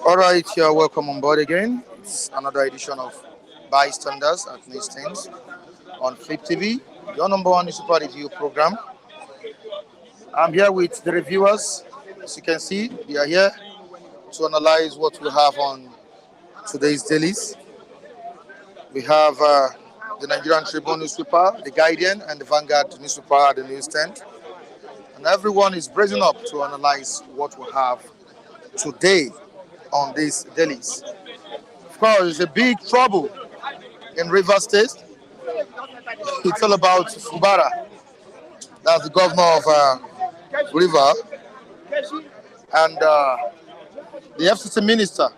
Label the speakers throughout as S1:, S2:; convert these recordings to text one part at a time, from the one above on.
S1: All right, you're welcome on board again. It's another edition of Bystanders at Newsstands on Flip TV, your number one newspaper review program. I'm here with the reviewers. As you can see, we are here to analyze what we have on today's dailies. We have the Nigerian Tribune newspaper, the Guardian, and the Vanguard newspaper at the newsstand. And everyone is bracing up to analyze what we have today on these dailies. Of course, there's a big trouble in Rivers State. It's all about Fubara. That's the governor of River. And the FCC minister,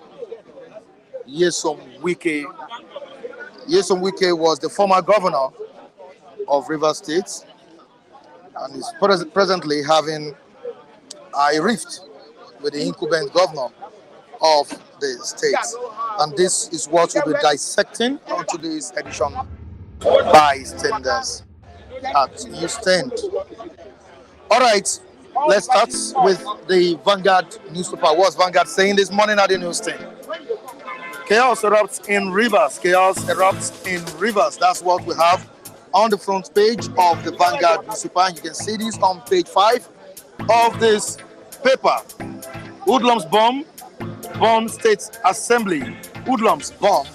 S1: Wike. Wike was the former governor of Rivers State and is presently having a rift with the incumbent governor of the state. And this is what we'll be dissecting on today's edition by Bystanders at Newsstand. All right, let's start with the Vanguard newspaper. What's Vanguard saying this morning at the newsstand? Chaos erupts in Rivers. Chaos erupts in Rivers. That's what we have on the front page of the Vanguard newspaper. And you can see this on page 5 of this paper. Hoodlums bomb Bonn State Assembly. Hoodlums bomb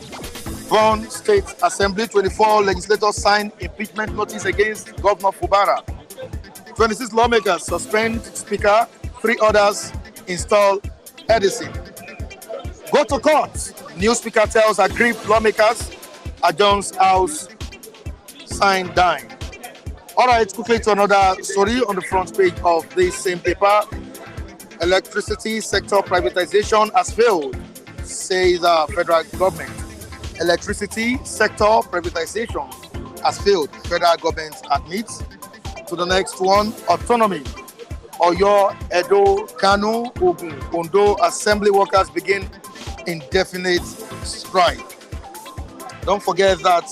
S1: Bonn State Assembly. 24 legislators sign impeachment notice against Governor Fubara. 26 lawmakers suspend Speaker. 3 others install Edison. Go to court. New Speaker tells aggrieved lawmakers. Adjourns House. Sign dying. All right, quickly to another story on the front page of this same paper. Electricity sector privatization has failed, says the federal government. Electricity sector privatization has failed, federal government admits. To the next one, autonomy. Oyo, Edo, Kano, Ogun, Ondo assembly workers begin indefinite strike. Don't forget that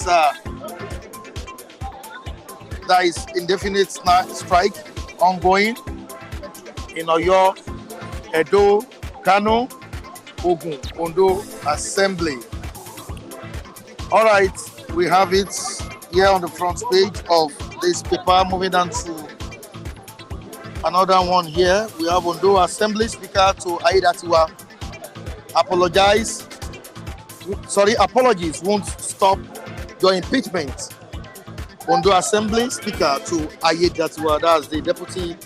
S1: there is indefinite strike ongoing in Oyo, Edo, Kano, Ogun, Ondo assembly. All right, we have it here on the front page of this paper. Moving on to another one here. We have Ondo Assembly Speaker to Aiyedatiwa apologize. Apologies won't stop your impeachment. Ondo Assembly Speaker to Aiyedatiwa, that's the Deputy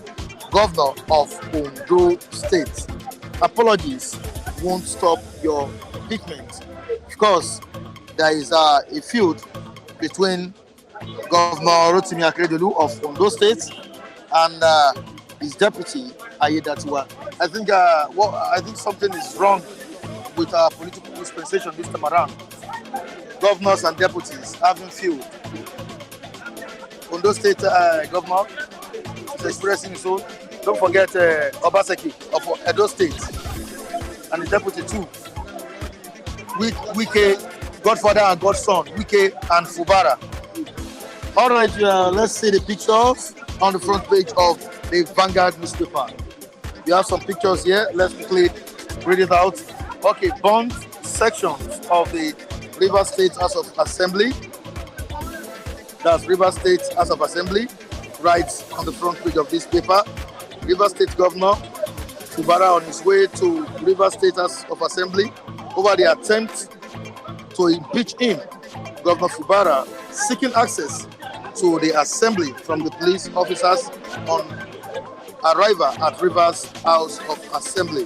S1: Governor of Ondo State. Apologies won't stop your impeachment. Of course, there is a feud between Governor Rotimi Akeredolu of Ondo State and his deputy Aiyedatiwa. I think something is wrong with our political dispensation this time around. Governors and deputies having feud. Ondo State Governor is expressing his own. Don't forget Obaseki of Edo State and the deputy too. Wike, Godfather and Godson, Wike and Fubara. All right, let's see the pictures on the front page of the Vanguard newspaper. We have some pictures here. Let's quickly read it out. Okay, bond sections of the Rivers State House of Assembly. That's Rivers State House of Assembly, right on the front page of this paper. Rivers State Governor Fubara on his way to Rivers State House of Assembly over the attempt to impeach him. Governor Fubara seeking access to the assembly from the police officers on arrival at Rivers House of Assembly.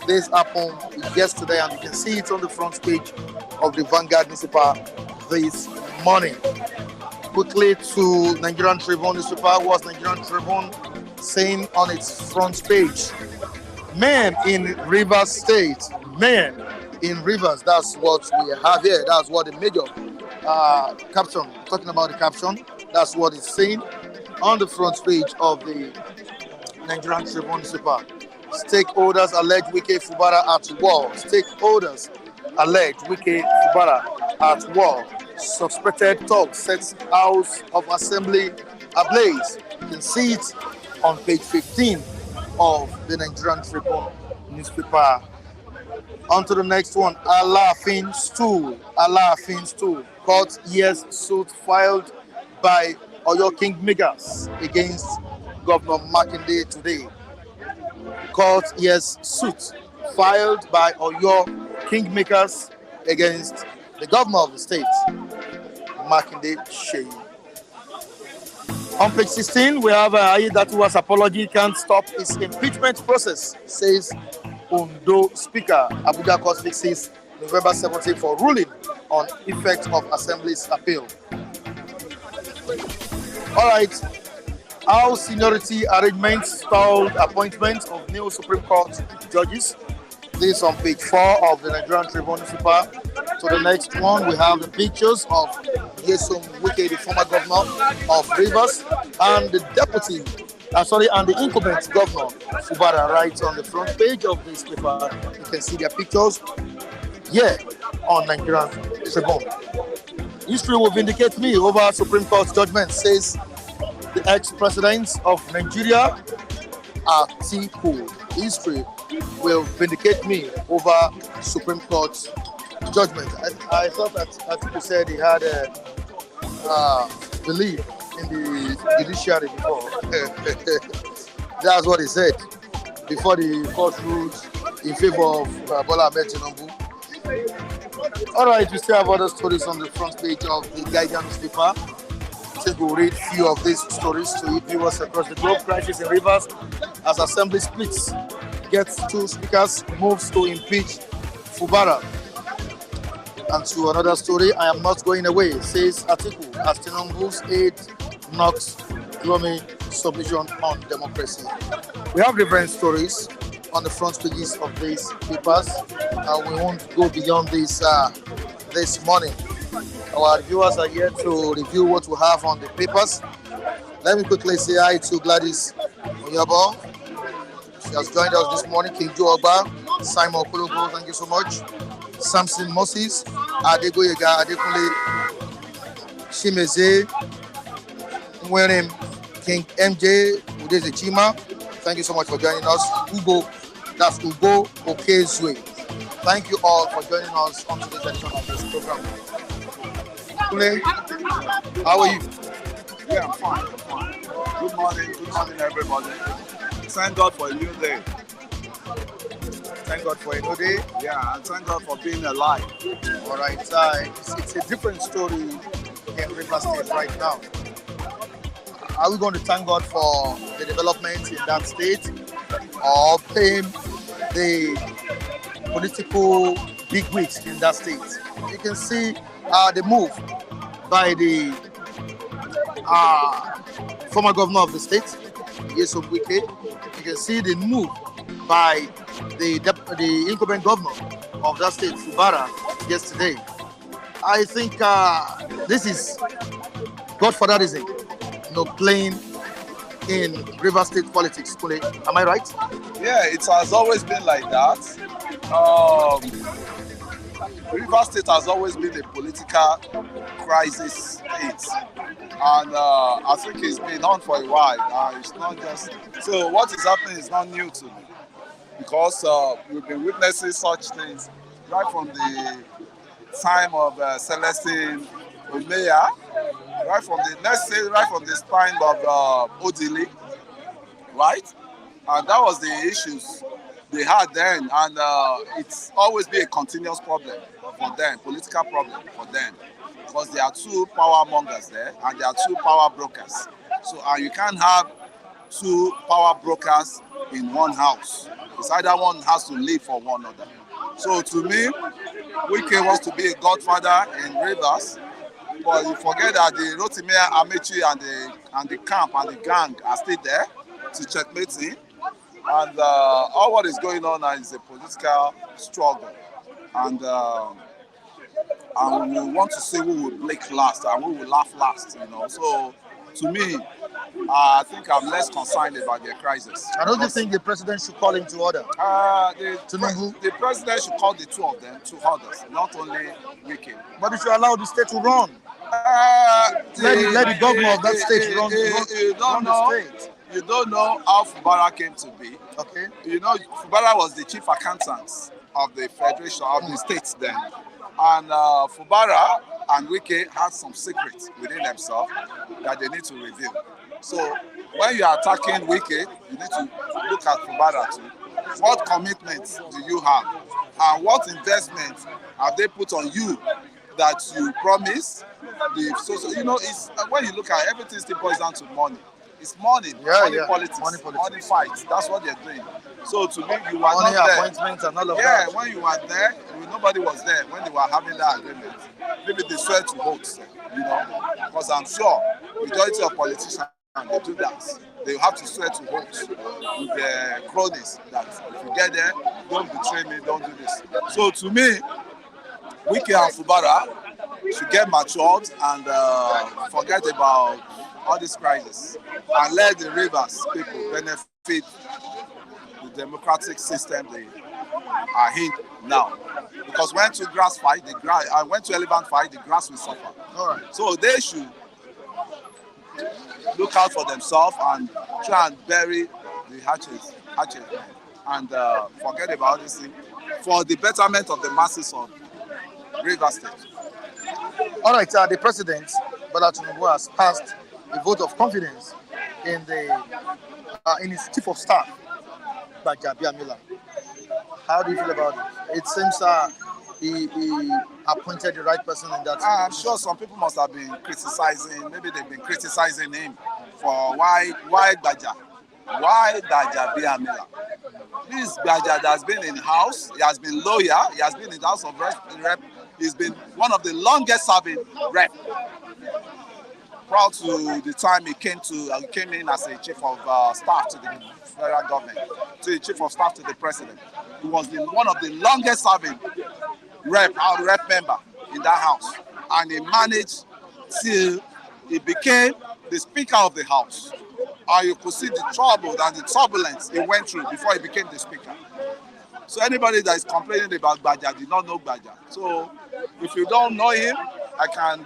S1: This happened yesterday, and you can see it on the front page of the Vanguard newspaper this morning. Quickly to Nigerian Tribune newspaper. What's Nigerian Tribune saying on its front page? Men in Rivers State. Men in Rivers. That's what we have here. That's what the major caption, talking about the caption. That's what it's saying on the front page of the Nigerian Tribune newspaper. Stakeholders allege Wike Fubara at war. Stakeholders allege Wike Fubara at war. Suspected talk sets House of Assembly ablaze. You can see it on page 15 of the Nigerian Tribune newspaper. On to the next one. Alaafin stool. Court hears suit filed by Oyo Kingmakers against Governor Makinde today. Court hears suit filed by Oyo Kingmakers against the governor of the state, Makinde Sheyi. On page 16, we have Aiyedatiwa's apology can't stop his impeachment process, says Ondo Speaker. Abuja Court fixes November 17 for ruling on effect of Assembly's appeal. All right. How seniority arrangements stalled appointment of new Supreme Court judges. This on page 4 of the Nigerian Tribune newspaper. To the next one, we have the pictures of Nyesom Wike, the former governor of Rivers, and the deputy, and the incumbent governor, Fubara, right on the front page of this paper. You can see their pictures here on Nigerian Tribune. History will vindicate me over Supreme Court judgment, says the ex-president of Nigeria, Atiku. History will vindicate me over Supreme Court judgment. I thought that Atiku said he had belief in the judiciary before. That's what he said before the court ruled in favor of Bola Ahmed Tinubu. All right, we still have other stories on the front page of the Guardian newspaper. I think we'll read a few of these stories to viewers across the globe. Crisis in Rivers as Assembly splits. Gets 2 speakers, moves to impeach Fubara. And to another story, I am not going away, says Atiku, as Tinubu's aide knocks gloomy submission on democracy. We have different stories on the front pages of these papers, and we won't go beyond this this morning. Our viewers are here to review what we have on the papers. Let me quickly say hi to Gladys Oyabo. She has joined us this morning. King Joe Ogba, Simon Okologo, thank you so much. Samson Moses, Adegoyega, Adekunle, Shimeze, Mwerim, King MJ, Udeze Chima, thank you so much for joining us. Ugo, that's Ugo Okezwe. Thank you all for joining us on today's edition of this program. Kule, how are you?
S2: Yeah, I'm fine. I'm fine. Good morning, everybody. Thank God for a new day.
S1: Thank God for a new day.
S2: Yeah, and thank God for being alive.
S1: All right, it's a different story in Rivers State right now. Are we going to thank God for the development in that state or blame the political bigwigs in that state? You can see the move by the uh, former governor of the state, Wike. You can see the move by the incumbent governor of that state, Fubara, yesterday. I think this is godfatherism, playing in River State politics. Am I right?
S2: Yeah, it has always been like that. Um, River State has always been a political crisis state. And I think it's been on for a while. It's not just so. What is happening is not new to me because we've been witnessing such things right from the time of Celestine Omeya, right from the time of Odili, right? And that was the issues they had then, and it's always been a continuous problem for them, political problem for them, because there are two power mongers there and there are two power brokers. So you can't have two power brokers in one house. It's either one has to live for one another. So to me, Wike wants to be a godfather in Rivers, but you forget that the Rotimi Amechi and the camp and the gang are still there to checkmate him. And all what is going on now is a political struggle. And we want to see who will blink last and who will laugh last, So to me, I think I'm less concerned about their crisis.
S1: I don't think the president should call him to order.
S2: The president should call the two of them to orders, not only Wike.
S1: But if you allow the state to run, let the governor of that state run the state.
S2: You don't know how Fubara came to be.
S1: Okay.
S2: Fubara was the chief accountant of the federation of the states then. And Fubara and Wike had some secrets within themselves that they need to reveal. So when you are attacking Wike, you need to look at Fubara too. What commitments do you have? And what investments have they put on you that you promise? It's when you look at everything still boils down to money. It's money, politics, money fights. That's what they're doing. So to me, you are not there.
S1: Appointments and all of that.
S2: Yeah, when you are there, nobody was there when they were having that agreement. Maybe they swear to vote, because I'm sure majority of politicians they do that. They have to swear to vote with their cronies that if you get there, don't betray me, don't do this. So to me, Wike and Fubara should get matured and forget about all this crisis and let the Rivers people benefit the democratic system they are in now. Because when to grass fight, went to elephant fight, the grass will suffer.
S1: All right.
S2: So they should look out for themselves and try and bury the hatchet and forget about this thing for the betterment of the masses of Rivers State.
S1: All right, the president, Bola Tinubu, has passed a vote of confidence in his chief of staff, Gbajabiamila. How do you feel about it? It seems he appointed the right person in that.
S2: I'm sure some people must have been criticizing. Maybe they've been criticizing him for why Gbajabiamila. This Gbaja has been in house. He has been lawyer. He has been in the House of Rep. He's been one of the longest serving rep. Proud to the time he came in as a chief of staff to the federal government, to the chief of staff to the president. He was one of the longest serving rep member in that house, and he managed till he became the speaker of the house. And you could see the trouble and the turbulence he went through before he became the speaker. So anybody that is complaining about Gbaja did not know Gbaja. So if you don't know him, I can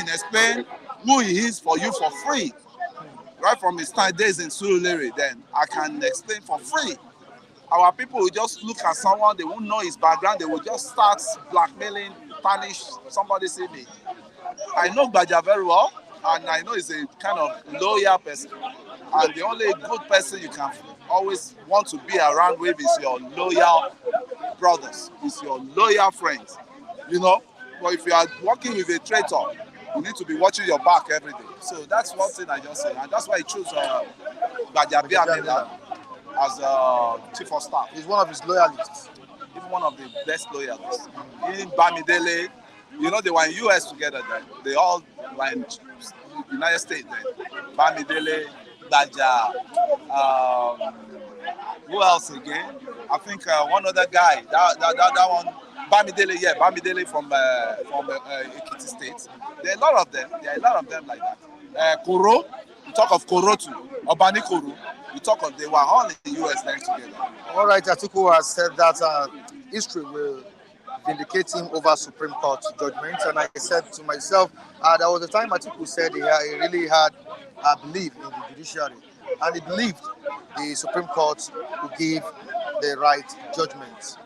S2: explain who he is for you for free. Right from his days in Surulere, then I can explain for free Our people will just look at someone, they won't know his background, they will just start blackmailing, tarnish somebody's image. I know Baja very well, and I know he's a kind of loyal person. And the only good person you can always want to be around with is your loyal brothers, is your loyal friends, you know. But if you are working with a traitor, you need to be watching your back every day. So that's one thing I just say, and that's why I choose Bajabi Amina as chief of staff.
S1: He's one of his loyalists.
S2: He's one of the best loyalists. In Bamidele, you know, they were in US together then. They all were in United States then. Bamidele, Baja, who else again? I think one other guy. That one, Bamidele, yeah, Bamidele from Ekiti State. There are a lot of them. There are a lot of them like that. Koro, we talk of Koro too. Obani Koro, we talk of, they were all in the US then together.
S1: All right, Atiku has said that history will vindicate him over Supreme Court judgment. And I said to myself, there was a time Atiku said he really had a belief in the judiciary. And he believed the Supreme Court would give the right judgment.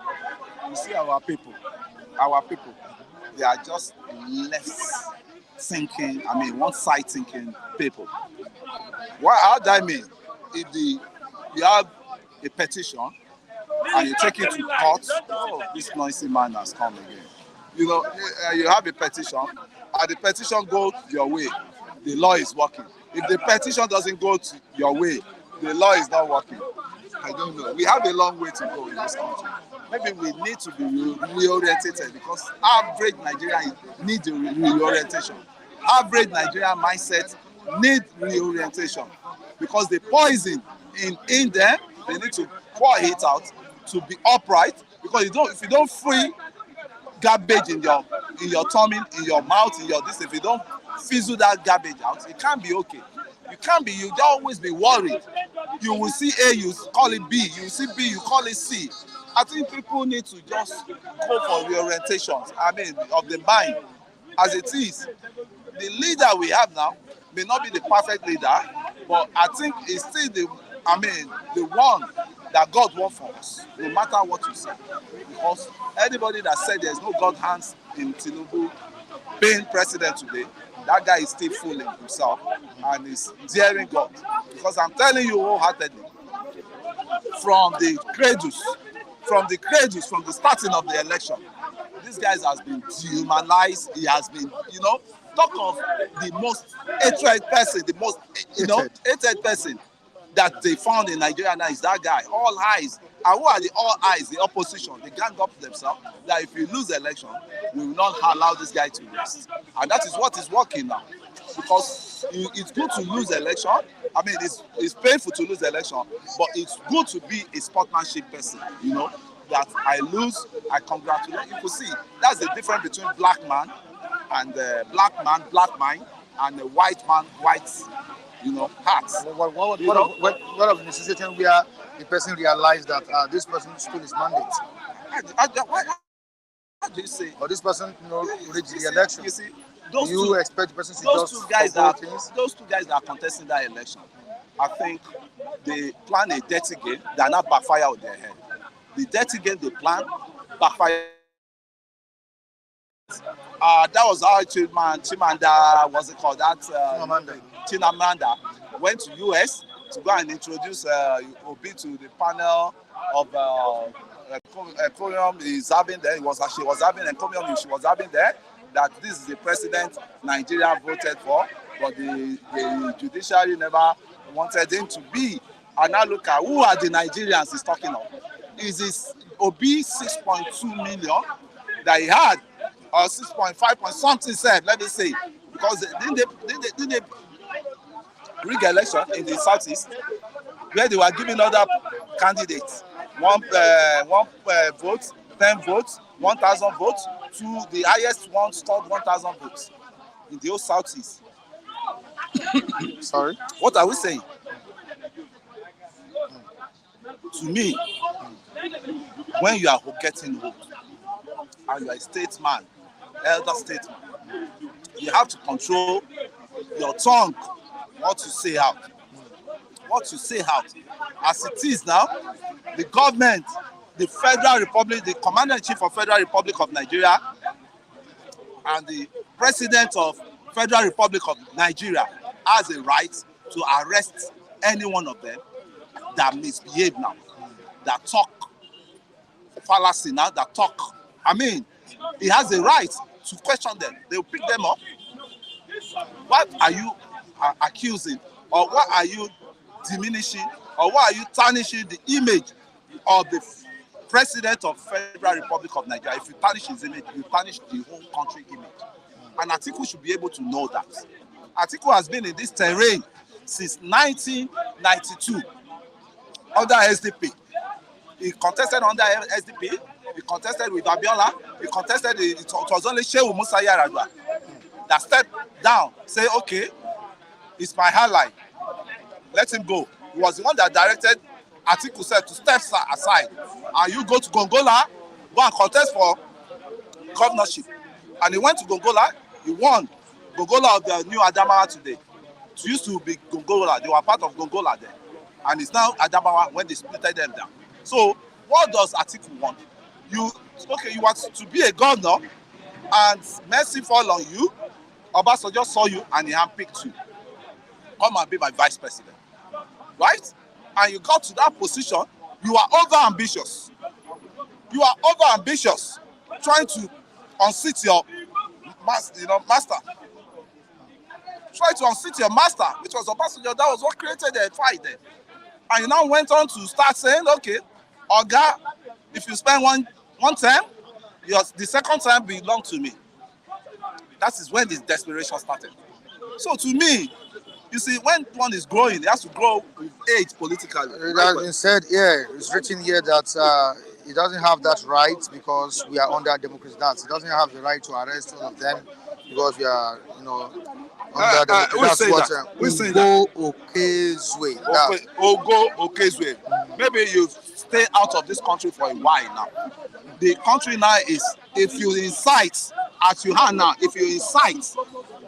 S2: You see our people, they are just left thinking, one-side thinking people. How do I mean? If you have a petition and you take it to court, oh, this noisy man has come again. You know, you have a petition, and the petition goes your way, the law is working. If the petition doesn't go to your way, the law is not working. I don't know. We have a long way to go in this country. Maybe we need to be reorientated, because average Nigerian needs reorientation. Average Nigerian mindset needs reorientation, because the poison in them, they need to pour it out to be upright. Because if you don't free garbage in your tummy, in your mouth, in your this, if you don't fizzle that garbage out, it can't be okay. You always be worried. You will see A, you call it B. You see B, you call it C. I think people need to just go for reorientations, of the mind. As it is, the leader we have now may not be the perfect leader, but I think it's still the one that God wants for us, no matter what you say. Because anybody that said there's no God hands in Tinubu being president today, that guy is still fooling himself and is daring God. Because I'm telling you wholeheartedly, from the cradles, from the starting of the election, this guy has been dehumanized. He has been, talk of the most hated person, hated person that they found in Nigeria now is that guy. All eyes. And who are the all eyes? The opposition. They gang up themselves that if we lose the election, we will not allow this guy to rest. And that is what is working now. Because it's good to lose the election. It's painful to lose the election, but it's good to be a sportsmanship person, that I lose, I congratulate. You can see, that's the difference between black man, black mind, and a white man, white, heart.
S1: What of the situation where the person realized that this person stole his mandate?
S2: How do you say?
S1: Or this person, reached the election.
S2: You see,
S1: expect the person to just
S2: those two guys that are contesting that election, I think they plan a dirty game that not backfire on their head. The dirty game they plan backfire. That was how Chimamanda, what's it called? Chimamanda went to US to go and introduce Obi to the panel of Encomium is having there. She was having there that this is the president Nigeria voted for, but the judiciary never wanted him to be. And now look at who are the Nigerians he's talking of. Is this Obi 6.2 million that he had, or 6.5 point something said, let me say, because didn't they rig election in the southeast where they were giving other candidates one vote, 10 votes, 1,000 votes, to the highest one stopped 1,000 votes in the whole southeast.
S1: Sorry?
S2: What are we saying? To me, when you are getting old and you are a statesman, elder statesman, you have to control your tongue, what you say out. What you say out. As it is now, the government, the Federal Republic, the Commander-in-Chief of Federal Republic of Nigeria, and the President of Federal Republic of Nigeria has a right to arrest any one of them that misbehave now, that talk fallacy now, that talk. I mean, he has a right to question them. They will pick them up. What are you accusing, or what are you diminishing, or what are you tarnishing the image of the President of Federal Republic of Nigeria? If you tarnish his image, you tarnish the whole country image. And Atiku should be able to know that. Atiku has been in this terrain since 1992 under SDP. He contested under SDP. He contested with Abiola. He contested. It was only Shehu Musa Yar'Adua that stepped down, say, okay, it's my highlight. Let him go. He was the one that directed Atiku said to step aside, and you go to Gongola, go and contest for governorship. And he went to Gongola. He won Gongola of the new Adamawa today. It used to be Gongola. They were part of Gongola then. And it's now Adamawa when they splitted them down. So what does Atiku want? You want to be a governor, and mercy fall on you. Obasanjo saw you and he handpicked you. Come and be my vice president. Right? And you got to that position, you are over ambitious. You are over ambitious, trying to unseat your master. Try to unseat your master, which was Obasanjo. That was what created the fight there. And you now went on to start saying, okay, Oga, if you spend one term, the second term belongs to me. That is when this desperation started. So to me, you see, when one is growing, it has to grow with age politically.
S1: It has been said here, it's written here that he doesn't have that right because we are under democracy. He doesn't have the right to arrest all of them because we are, under democracy. That's what Ogo Okezwe.
S2: Ogo Okezwe. Maybe you stay out of this country for a while now. The country now is, if you incite, as you have now, if you incite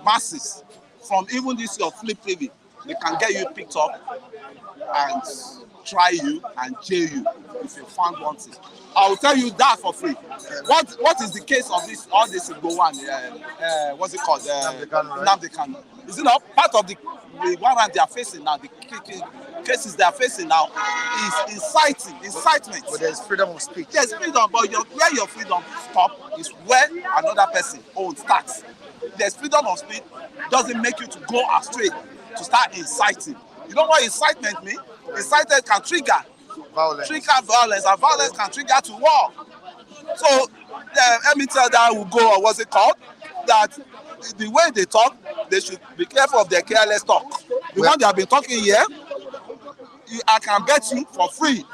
S2: masses from even this your flip TV, they can get you picked up and try you and jail you if you found one thing. I will tell you that for free. What is the case of this? All this go on. What's it called? Nnamdi Kanu. Is it not part of the warrant they are facing now? The cases they are facing now is incitement.
S1: But there's freedom of speech.
S2: There's freedom, but where your freedom stops is where another person own starts. There's freedom of speech doesn't make you to go astray to start inciting. You know what incitement means? Incitement can trigger violence, and violence can trigger to war. So let me tell that will go, or what's it called? That the way they talk, they should be careful of their careless talk. The one they have been talking here, I can bet you for free.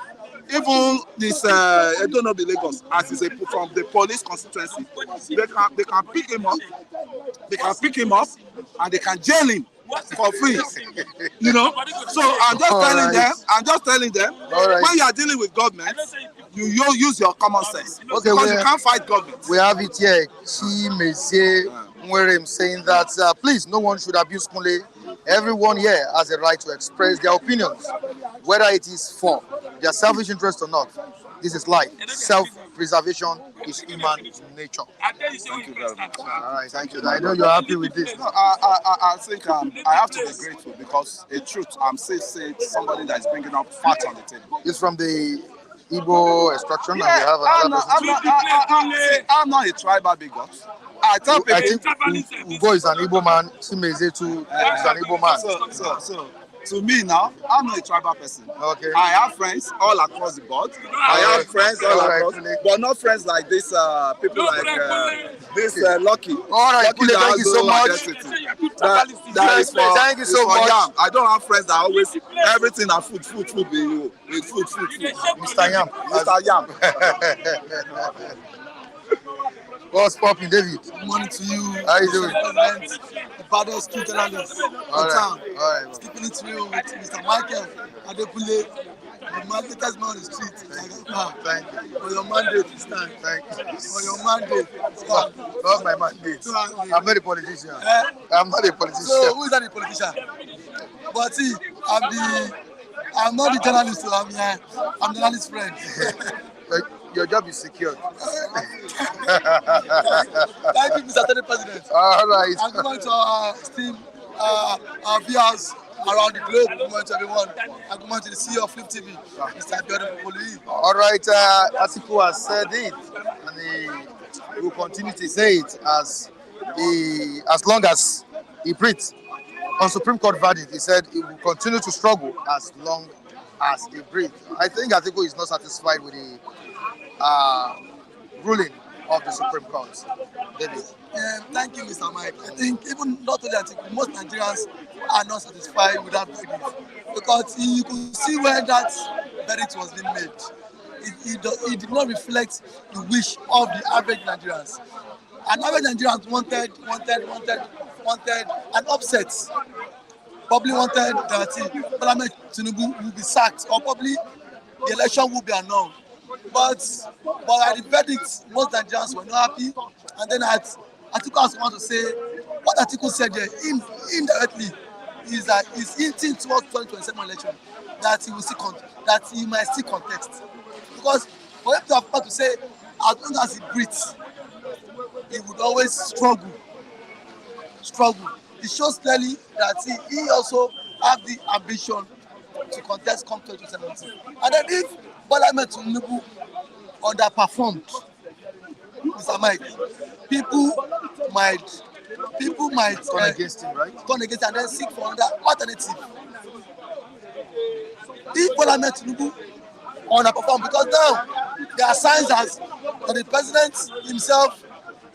S2: Even this, I don't know the Lagos, as is from the police constituency, they can pick him up. They can pick him up and they can jail him for free. So I'm just telling them, when you are dealing with government, you use your common sense. Okay, because you can't fight government.
S1: We have it here. Chimeze Nwerem saying that please, no one should abuse Kunle. Everyone here has a right to express their opinions, whether it is for their selfish interest or not. This is life. Self-preservation is human nature.
S2: Thank you very much.
S1: All right, thank you. I know you're happy with this.
S2: No, I think I have to be grateful because the truth, I'm still saying somebody that is bringing up facts on the table.
S1: It's from the Igbo extraction, and we have another
S2: I'm not a tribal bigot. I tell people.
S1: I think Ugo is an Igbo man. Chimeze too is an Igbo man.
S2: So to me now, I'm not a tribal person.
S1: Okay.
S2: I have friends all across the board. I have friends all across, but not friends like this. People like this Lucky.
S1: All right,
S2: Lucky,
S1: thank you so much.
S2: That is for,
S1: thank you so much.
S2: Yam. I don't have friends that always everything are food. With food.
S1: Mr. Yam.
S2: Mr. Yam.
S1: What's popping, David?
S3: Good morning to you.
S1: How you doing?
S3: The baddest street journalist in town.
S1: All right.
S3: Keeping it real with Mr. Michael Adekule, the marketers man on the street.
S1: Thank you.
S3: For your mandate to stand.
S1: Thank you.
S3: For your mandate. Stand.
S1: Not my mandate. I'm not a politician. I'm not a politician.
S3: So who is that a politician? But see, I'm the I'm not the journalist, so I'm here. I'm the journalist friend.
S1: Your job is secured.
S3: Thank you, Mr. Senate President.
S1: All right.
S3: I'm going to our esteemed our viewers around the globe. Good morning to everyone. I'm going to the CEO of Flip TV, Mr. Abiodun Popoli.
S1: All right. Atiku has said it, and he will continue to say it as long as he breathes. On Supreme Court verdict, he said he will continue to struggle as long as he breathes. I think Atiku is not satisfied with the ruling of the Supreme Court. David.
S3: Thank you, Mr. Mike. I think even not only Atiku, most Nigerians are not satisfied with that verdict because you could see when that verdict was being made. It did not reflect the wish of the average Nigerians. And average Nigerians wanted an upset. Probably wanted that Parliament Tinubu will be sacked or probably the election will be annulled. But at the verdict, most Nigerians were not happy. And then Atiku also want to say what Atiku said there indirectly is that he's hinting towards 2027 election that he will see that he might see contest. Because for him to have to say as long as he breathes, he would always struggle. It shows clearly that he also have the ambition to contest come 2017. And then if Bola Ahmed Tinubu underperformed, Mr. Mike, people might
S1: Turn against him, right?
S3: turn against and then seek for another alternative. If Bola Ahmed Tinubu underperformed, because now there are signs that the president himself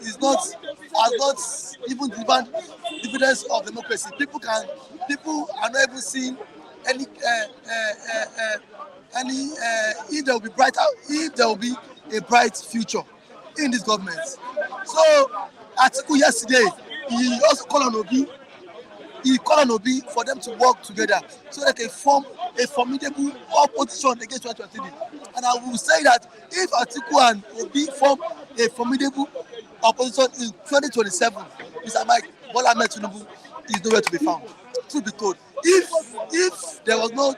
S3: has not even delivered dividends of democracy. People are not even seeing any if there will be a bright future in this government. So Atiku yesterday he also called on Obi. He called on Obi for them to work together so that they form a formidable opposition against 2023. And I will say that if Atiku and Obi form a formidable opposition in 2027, Mr. Mike, Bola Ahmed Tinubu is nowhere to be found. Truth be told, if there was no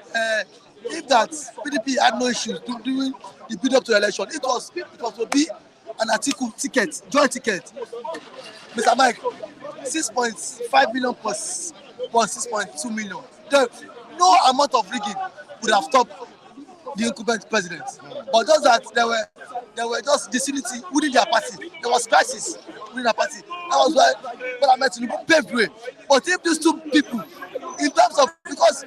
S3: if that PDP had no issues during the build up to the election, it was Obi and Atiku ticket, joint ticket. Mr. Mike, 6.5 million plus 6.2 million. No amount of rigging would have stopped the incumbent president. But just that there were just disunity within their party. There was crisis within their party. That was why Bola Ahmed Tinubu paved way. But if these two people, in terms of, because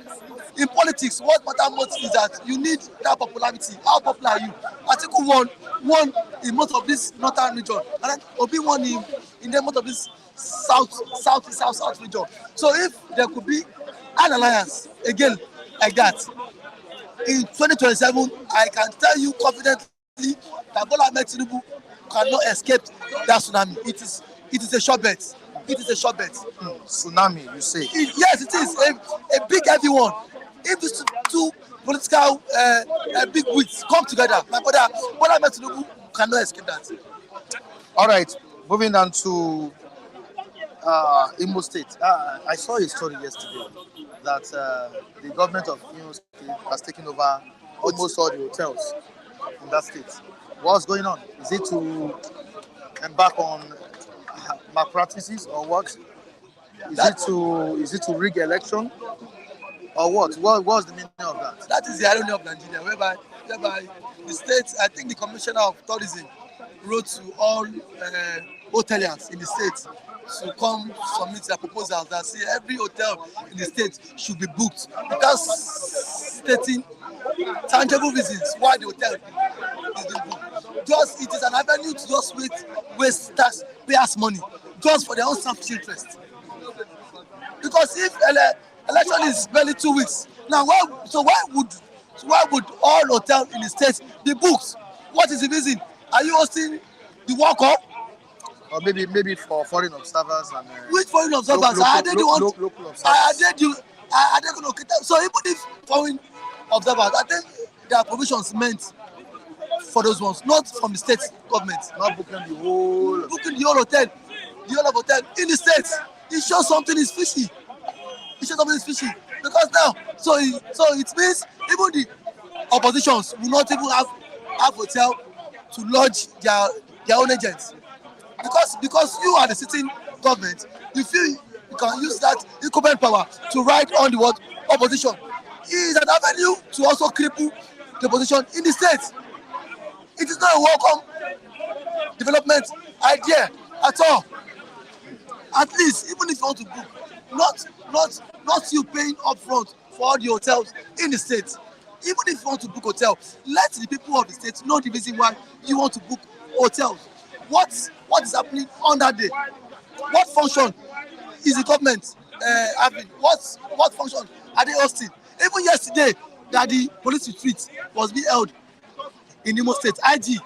S3: in politics, what matters most is that you need that popularity. How popular are you? Atiku won in most of this northern region, and then Obi won in the most of this south region. So if there could be an alliance again like that in 2027, I can tell you confidently that Bola Ahmed Tinubu cannot escape that tsunami. It is a sure bet. It is a sure bet.
S1: Tsunami, you say?
S3: Yes, it is a big heavy one. If these two political big wigs come together, my brother Bola Ahmed Tinubu cannot escape that.
S1: All right, moving on to Imo State. I saw a story yesterday that the government of Imo State has taken over almost all the hotels in that state. What's going on? Is it to embark on malpractices or what? Is it to rig election or what? What's the meaning of that?
S3: That is the irony of Nigeria, whereby the state, I think the Commissioner of Tourism wrote to all hoteliers in the state to come submit their proposals that say every hotel in the state should be booked, without stating tangible reasons why the hotel is being booked. Just it is an avenue to just waste taxpayers' money just for their own selfish interest. Because if election is barely 2 weeks now, why would all hotels in the state be booked? What is the reason? Are you hosting the World Cup?
S1: Or maybe for foreign observers and
S3: which foreign observers?
S1: Local observers.
S3: So even if foreign observers, I think there are provisions meant for those ones, not from the state government.
S1: Not booking the whole
S3: hotel, the whole of hotel in the state. It shows something is fishy. Because now, so it means even the oppositions will not even have hotel to lodge their own agents. Because you are the sitting government, you feel you can use that incumbent power to ride on the what opposition. It is an avenue to also cripple the opposition in the state. It is not a welcome development idea at all. At least, even if you want to book, not you paying upfront for all the hotels in the state. Even if you want to book hotel, let the people of the state know the reason why you want to book hotels. What is happening on that day? What function is the government having? What function are they hosting? Even yesterday, that the police retreat was being held in Imo State, IG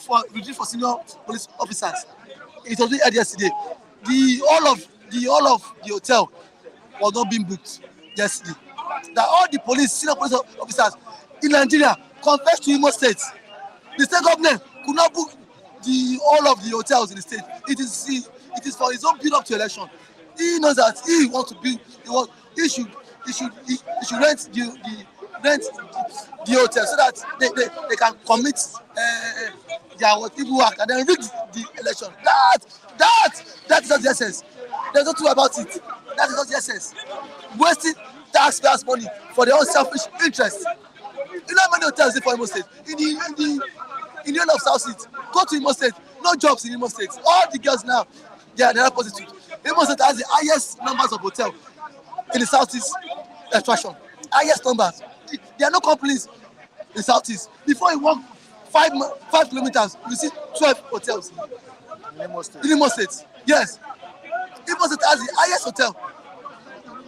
S3: for retreat for senior police officers. It was being held yesterday. All of the hotel was not being booked yesterday. That all the senior police officers in Nigeria confessed to Imo State. The state government could not book all of the hotels in the state. It is for his own build up to election. He knows that he wants to build. He should rent the hotel so that they can commit their people work and then rig the election. That is not the essence. There's no truth about it. That is not the essence. Wasting taxpayers' money for their own selfish interest. You know how many hotels for Imo State? In the end of South State, go to Imo State. No jobs in Imo State. All the girls now, they are prostitutes. Imo State has the highest numbers of hotels in the Southeast extraction. Highest numbers. There are no companies in Southeast. Before you walk 5 kilometers, you see 12 hotels
S1: In Imo State.
S3: in Imo State. Yes. Imo State has the highest hotel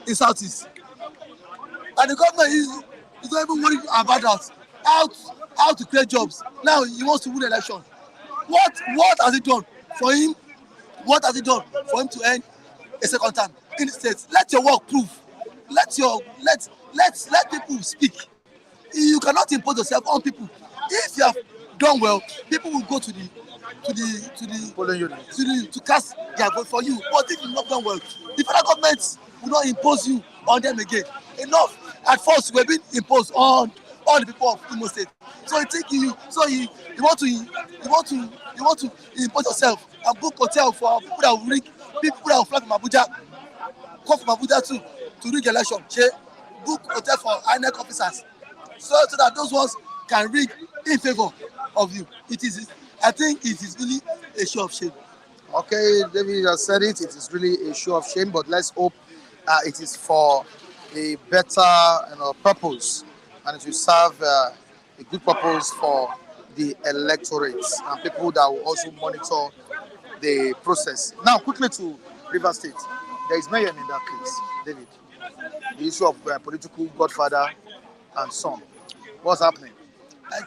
S3: in Southeast. And the government is not even worried about that. How to create jobs. Now he wants to win the election. What has he done for him? What has he done for him to earn a second term in the state? Let your work prove. Let people speak. You cannot impose yourself on people. If you have done well, people will go to the
S1: Polling unit.
S3: to cast their vote for you. But if you not done well, the federal government will not impose you on them again. Enough. At first, we were being imposed on all the people of Imo State. So you want to impose yourself and book hotel for people that will rig, people that will fly from Abuja, come from Abuja to rig election. Book hotel for INEC officers, so that those ones can rig in favor of you. I think it is really a show of shame.
S1: Okay, David has said it. It is really a show of shame, but let's hope it is for a better purpose, and it will serve a good purpose for the electorates and people that will also monitor the process. Now, quickly to Rivers State. There is mayhem in that case, David. The issue of political godfather and son. What's happening?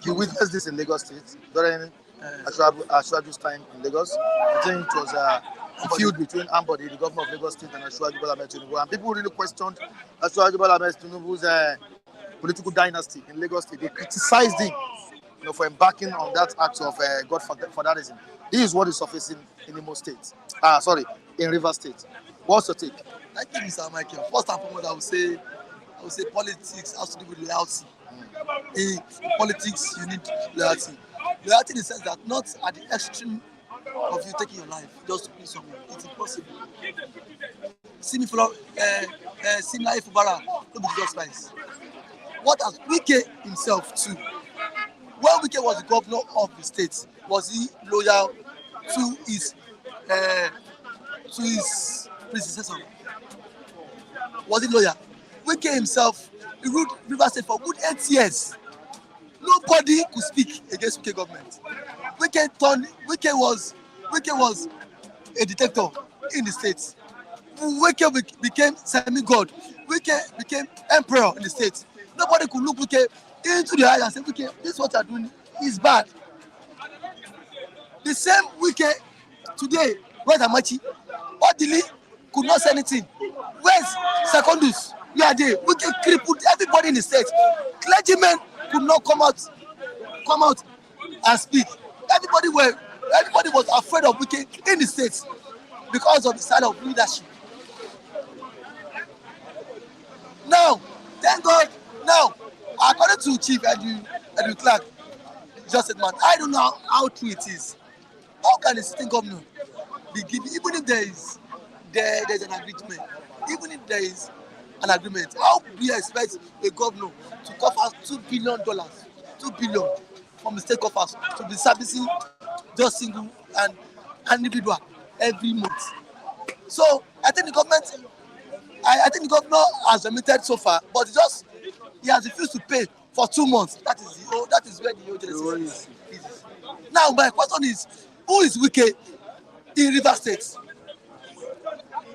S1: You witnessed this in Lagos State during Ashwaju's time in Lagos. I think it was a feud between Ambody, the governor of Lagos State, and Ashwaju Bola Ahmed Tinubu. And people really questioned Ashwaju Bola Ahmed Tinubu's political dynasty in Lagos State. They criticized him for embarking on that act of godfatherism. This is what is surfacing in Imo State. In Rivers State. What's your take?
S3: Thank you, Mr. Michael. First and foremost, I would say politics has to do with loyalty. In politics, you need loyalty. Loyalty in the sense that not at the extreme of you taking your life just to please someone. It's impossible. See me follow similar Fubara, no be just Christ. What has Wike himself too? When Wike was the governor of the state, was he loyal to his predecessor? Was he loyal? Wike himself, he ruled Rivers State for good 8 years. Nobody could speak against Wike government. Wike was a dictator in the state. Wike became semi-god. Wike became emperor in the state. Nobody could look Wike into the eye and say, Wike, this is what you're doing is bad. The same Wike today, where's Amachi? Odili could not say anything. Where's Secondus? We are there. Wike crippled everybody in the state. Clergymen could not come out and speak. Everybody was afraid of Wike in the state because of the style of leadership. Now, According to Chief Edu Clark, just said, man, I don't know how true it is. How can a sitting governor be given, even if there's an agreement, even if there is an agreement, how do you expect a governor to cover $2 billion from the state coffers to be servicing just single and individual every month? So I think the government, I think the governor has remitted so far, but he has refused to pay for 2 months. That is where the OJS is. Now my question is, who is Wike in Rivers State?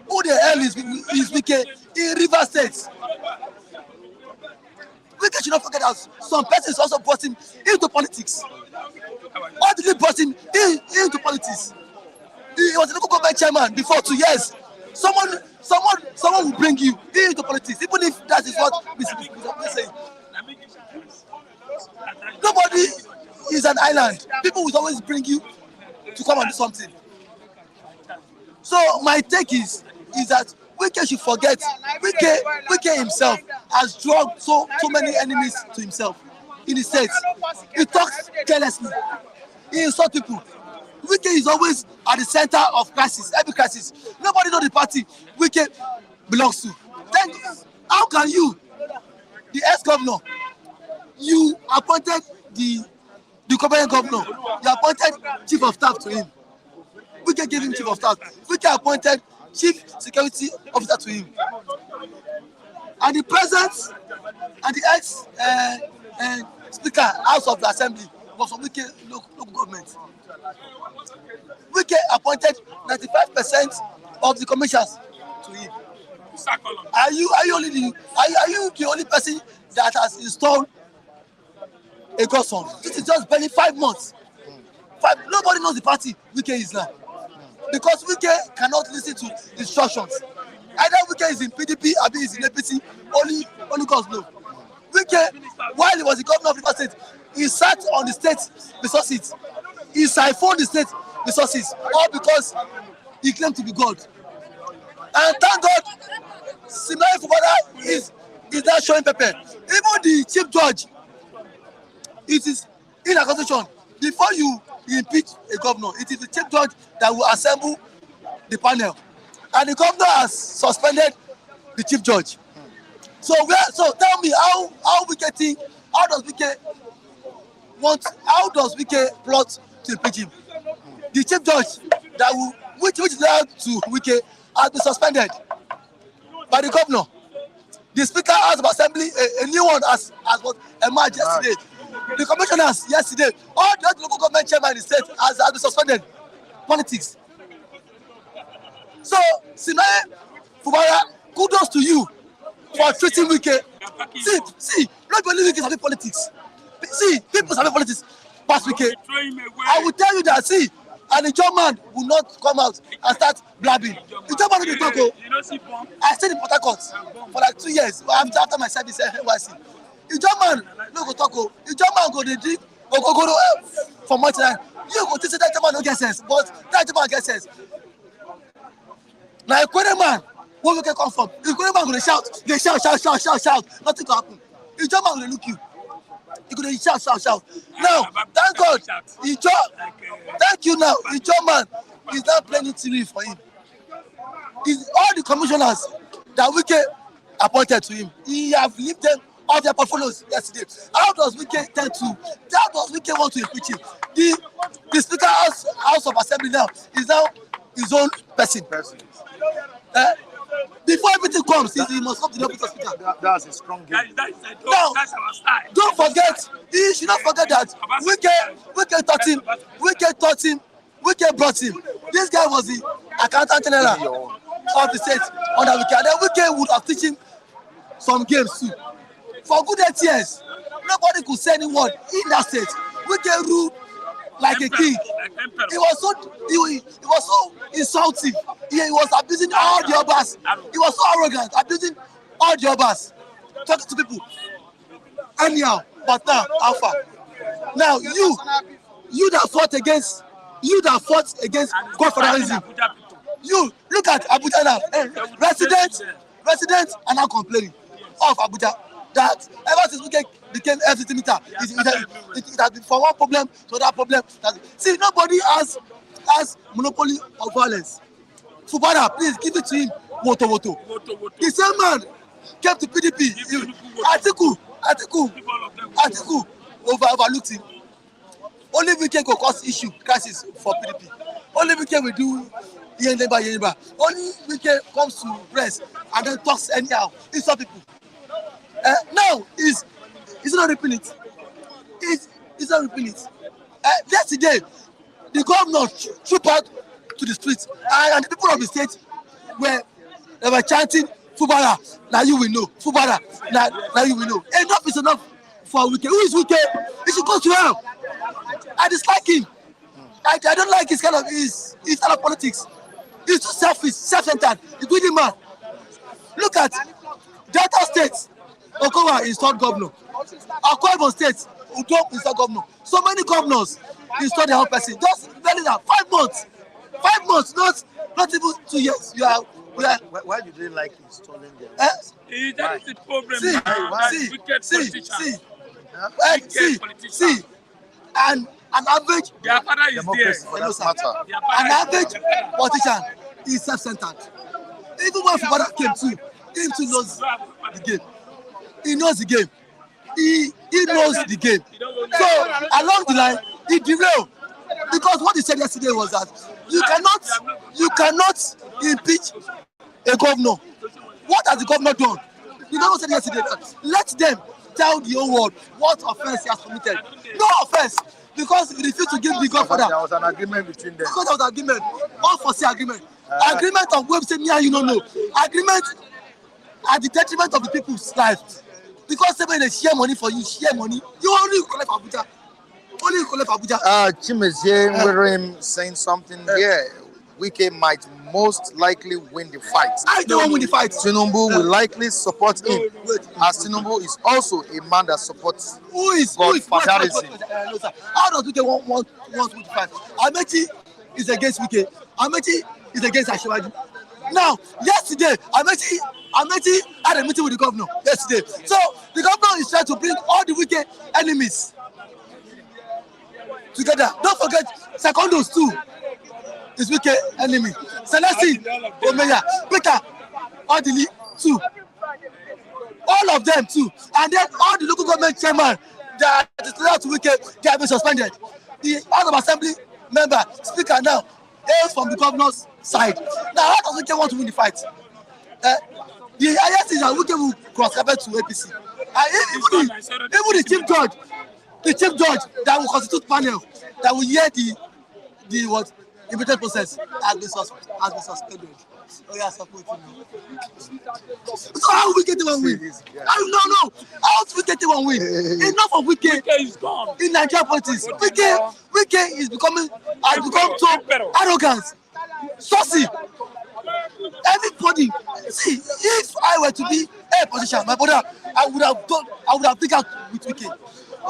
S3: Who the hell is Wike in Rivers State? Wike should not forget that some persons also brought him into politics. Why did he brought him into politics? He was a local government chairman before 2 years. Someone will bring you into politics, even if that is what Mr. saying. Nobody is an island. People will always bring you to come and do something. So my take is that Wike should forget. Wike himself has drawn so many enemies to himself in the state. He talks carelessly. He insults people. Wike is always at the center of crisis, every crisis. Nobody knows the party Wike belongs to. Then how can you, the ex-governor, you appointed the current governor, you appointed chief of staff to him. Wike gave him chief of staff. Wike appointed chief security officer to him. And the president and the ex-speaker, House of the Assembly, was from Wike local government. Wike appointed 95% of the commissioners to him. Are you the only person that has installed a godson? This is just barely 5 months. Nobody knows the party Wike is now, because Wike cannot listen to instructions. Either Wike is in PDP or he is in APC. Only God knows. Wike, while he was the governor of Rivers State, he sat on the state resources. He siphoned the state resources, all because he claimed to be God. And thank God, Fubara is not showing pepper. Even the chief judge, it is in a constitution. Before you impeach a governor, it is the chief judge that will assemble the panel, and the governor has suspended the chief judge. So tell me how Wike think? How does Wike plot to impeach him? The chief judge that will which is allowed to Wike has been suspended by the governor. The Speaker House of Assembly, a new one has emerged yesterday. The commissioners yesterday, all the local government chairman in the state has been suspended. Politics. So, Simaye Fubara, kudos to you for treating Wike. See, not only Wike sabi politics. See, people sabi politics past Wike. I will tell you that, see, and the German will not come out and start blabbing. The German will be talk. I stayed in Port Harcourt for like 2 years after my service at NYC. The German no go talk. The German go dey drink go for much time. You go think say that German no get sense, but that German get sense. Na Ekwere man, where we come from? Ekwere man go dey shout, nothing go happen. The German go dey look you. You go dey shout. Now, thank God, thank you now. The German is not playing TV for him. All the commissioners that Wike appointed to him, he have left them all their portfolios yesterday. How does Wike want to impeach him? The Speaker House of Assembly now is now his own person. Before everything comes, he must come to the office of Speaker.
S1: That's a strong game.
S3: Now, don't forget, he should not forget that Wike taught him, Wike brought him. This guy was the accountant general of the state under Wike. And then Wike would have teach him some games too. For good 8 years, nobody could say any word in that state. Wike ruled like a king. He was so insulting. He was abusing all the others. He was so arrogant, abusing all the others, talking to people anyhow. But now, Alpha. Now you that fought against godfatherism. You look at Abuja now. Residents are now complaining of Abuja. that ever since Wike became FCT meter, it has been from one problem to another problem. See, nobody has monopoly of violence. Fubara, please give it to him. Woto. The same man came to PDP. Atiku overlooked him. Only Wike go cause issue, crisis for PDP. Only Wike will do Yendeba. Only Wike comes to press and then talks anyhow. Insult people. Now he's not repealing it. He's not repealing it. Yesterday, the governor trooped out to the streets, and the people of the state were chanting Fubara. Now you will know. Fubara. Now you will know. Enough is enough for Wike. Who is Wike? He should go to hell. I dislike him. I don't like his kind of politics. He's too selfish, self-centered. He's greedy man. Look at Delta State. Okowa installed governor. Akwa Ibom State, Udo installed governor. So many governors installed their own person. Just barely that 5 months. 5 months, not even 2 years.
S1: Why do they like installing their
S4: That is the problem.
S3: See, and an average
S4: their father is
S1: democracy for that matter.
S3: an average politician is self-centered. Even when Fubara came too, him too knows the game. He knows the game. He knows the game. So along the line, he derailed. Because what he said yesterday was that you cannot impeach a governor. What has the governor done? The governor said yesterday that let them tell the whole world what offense he has committed. No offense, because he refused to give the godfather.
S1: There was an agreement between them.
S3: Because there was an agreement, unforeseen agreement. Agreement of where we say me and you don't know. Agreement at the detriment of the people's life. Because when they share money for you, share money, you only collect Abuja. Only collect Abuja.
S1: Chimezie Nwerim saying something here. Wike might most likely win the fight.
S3: I don't win the fight.
S1: Tinubu will likely support him, as Tinubu is also a man that supports godfatherism.
S3: How does Wike want to win the fight? Amechi is against Wike. Amechi is against Ashewaju. Now, yesterday, Amechi had a meeting with the governor yesterday. So the governor is trying to bring all the Wike enemies together. Don't forget, Secondos too is Wike enemy. Celestine, Omeya, Peter, Odili too. All of them too. And then all the local government chairman that is related to Wike, they have been suspended. The House of Assembly member, speaker now, hails from the governor's side. Now, how does Wike want to win the fight? The highest is that Wike will cross carpet to APC. And even the chief judge that will constitute panel that will hear the impeachment process has been suspended. Oh yeah, support him. So how will we get one win? No. How will we get one win? Enough of Wike
S4: is gone.
S3: In Nigeria politics. Wike has become so arrogant, saucy. Everybody, see, if I were to be a politician, my brother, I would have figured out with Wike.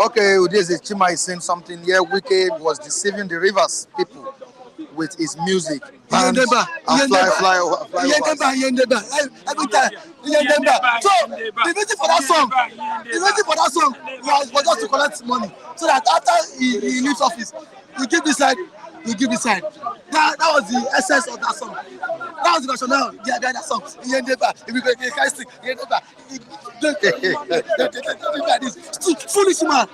S1: Okay, Udeze Chima is saying something here. Wike was deceiving the Rivers people with his music. Bands and fly over.
S3: Every time. So the reason for that song was just to collect money. So that after he leaves office, we give this side. That was the essence of that song. That was the rationale behind that song. Foolish man.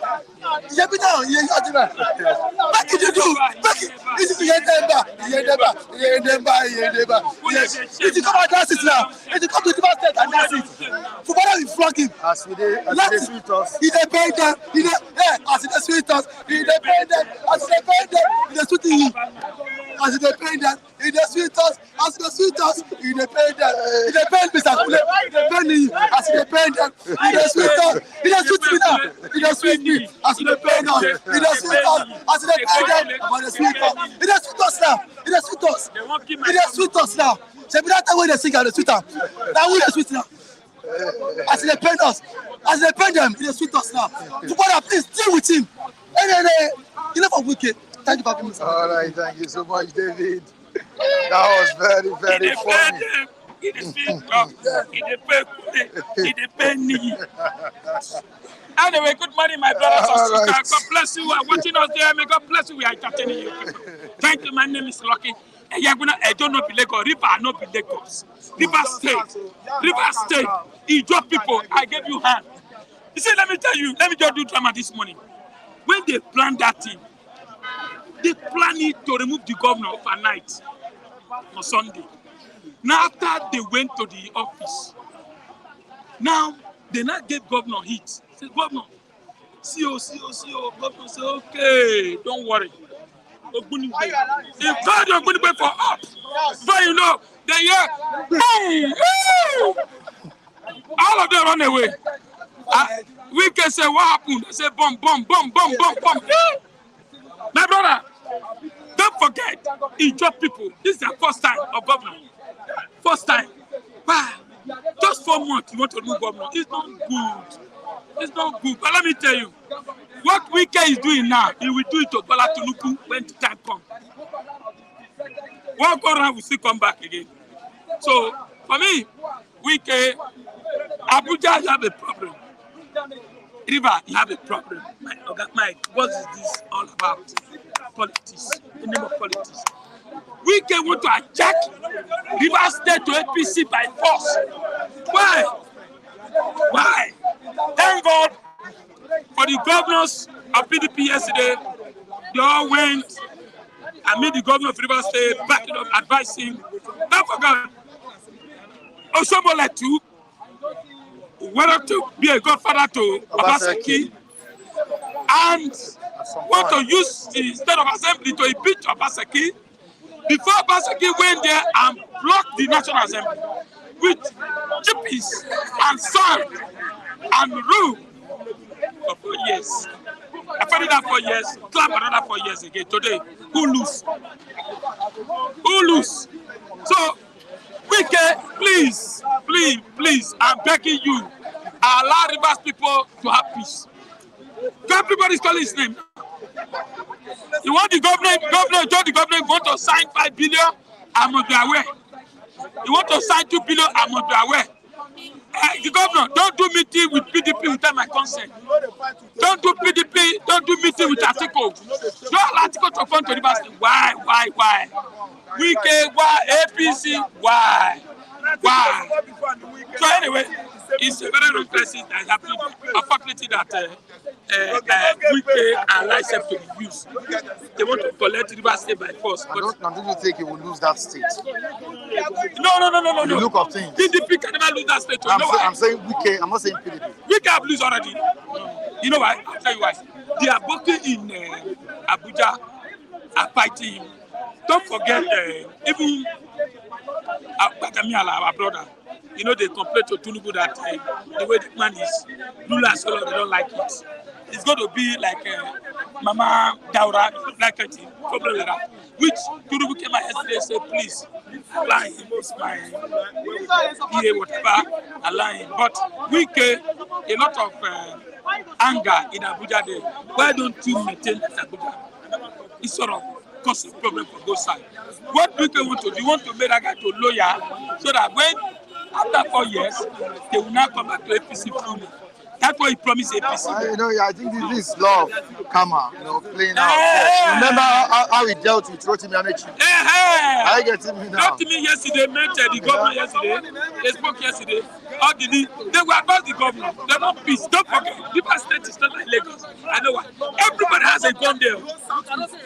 S3: What did you do? This is if you come and dance it now, if you come to the basket and dance it, Fubara will flog him.
S1: As they sweet us.
S3: He dey pay them. As they sweet us, he dey pay them. As they pay them, he dey sweet you. As they pay them, he dey sweet us. As they sweet us, he dey pay them. He dey pay Mr. Kule. He dey pay me. As they pay them, he dey sweet us. He dey sweet me now. He dey sweet me. As they pay them, he dey sweet us. As they pay them, he dey sweet us. He dey sweet us now. He dey sweet us. He dey sweet us now. So be that time when they sing and they sweet am. Now we dey sweet now. As they pay us, as they pay them, he dey sweet us now. Fubara, please deal with him. Enough of Wike. Thank you for having me.
S1: All right, thank you so much, David. That was very, very funny.
S4: in the field job, in the penny. Anyway, good morning, my brothers and sisters.
S1: Right.
S4: God bless you. I'm watching us there. May God bless you. We are entertaining you. Thank you. My name is Lucky. I don't know Lagos. River, not be Lagos. River State. River State. Ijo people, I gave you hand. You see, let me tell you, let me just do drama this morning. When they planned that thing, they planned it to remove the governor overnight on Sunday. Now, after they went to the office, now they now gave governor heat. Say, governor, CEO, governor say, okay, don't worry. If God you're going to pay for up, but you know, they hear, boom, all of them run away. We can say what happened. They say bomb. My brother, don't forget, Ijo people, this is their first time of governor. First time. Wow. Just 4 months you want to remove governor. It's not good. It's not good. But let me tell you, what Wike is doing now, he will do it to Bola Tinubu when the time comes. One go around will still come back again. So for me, Wike, Abuja, you have a problem. River, you have a problem. Mike, what is this all about? Politics. The name of politics. Wike want to attack River State to APC by force. Why? Thank God for the governors of PDP yesterday. They all went and made the governor of Rivers State back it up, advising. Don't forget, Oshomole too wanted to be a godfather to Obaseki and want to use the state of assembly to impeach Obaseki before Obaseki went there and blocked the National Assembly with jeepies and sand and rule for 4 years. After that 4 years, clap another 4 years again. Today, who lose? Who lose? So, Wike, please, I'm begging you, allow Rivers people to have peace. Everybody's calling his name. You want the government, told the government want to sign 5 billion, I must be aware. You want to sign 2 billion, I must be aware. The governor, don't do meeting with PDP without my consent. Don't do PDP, don't do meeting with Atiku. Don't allow Atiku to come to Rivers State. Why? Wike, why? APC, why? So anyway, it's a very wrong crisis that is happening. Unfortunately, that Wike are licensed to be used. They want to collect Rivers State by force.
S1: I don't think he will lose that state.
S4: No.
S1: The look of things.
S4: PDP can never lose that state.
S1: I'm saying Wike, I'm not saying PDP.
S4: Wike have lose already. You know why? I'll tell you why. They are working in Abuja are fighting him. Don't forget, even our brother, you know, they complain to Tinubu that the way the man is, Lula Solo, they don't like it. It's going to be like Mama Daura, like a problem like that. Which Tinubu came out yesterday and said, please, allow him, it's my EA, whatever, allow him. But Wike, a lot of anger in Abuja there. Why don't you maintain Abuja? It's sort of cause a problem for both sides. What Wike want to do, you want to make that guy to lawyer so that when, after 4 years, they will now come back to APC fully. That's what he promised APC.
S1: I think this law of karma, playing out. Remember how he dealt with Rotimi Amechi? I get him now.
S4: Rotimi yesterday met the governor yesterday. They spoke yesterday. They will advise the governor. They want peace. Don't forget, Rivers State is not like Lagos. I know why. Everybody has a gun there.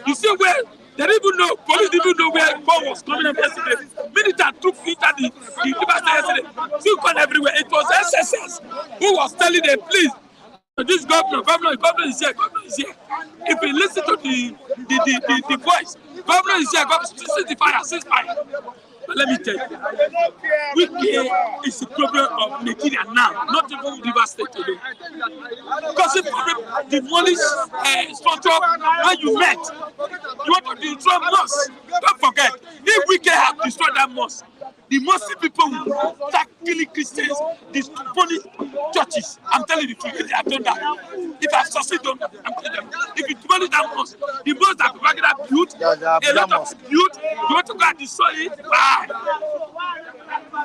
S4: You see where? They didn't even know, police didn't know where bomb was coming up yesterday. Militant took into the Rivers State yesterday. Still gone everywhere. It was SSS who was telling them, please, this governor is here, If you listen to the voice, governor is here, ceasefire. But let me tell you, Wike is the problem of Nigeria now, not even Rivers State alone. Because if you demolish structure when you met, you want to destroy mosque. Don't forget, if Wike have destroyed that mosque, the Muslim people will start killing Christians, destroying churches. I'm telling you the truth, if they have done that. If I succeed on that, I'm telling them. If you demolish that mosque, the mosque that people built, a lot of built, you want to go and destroy it? Why?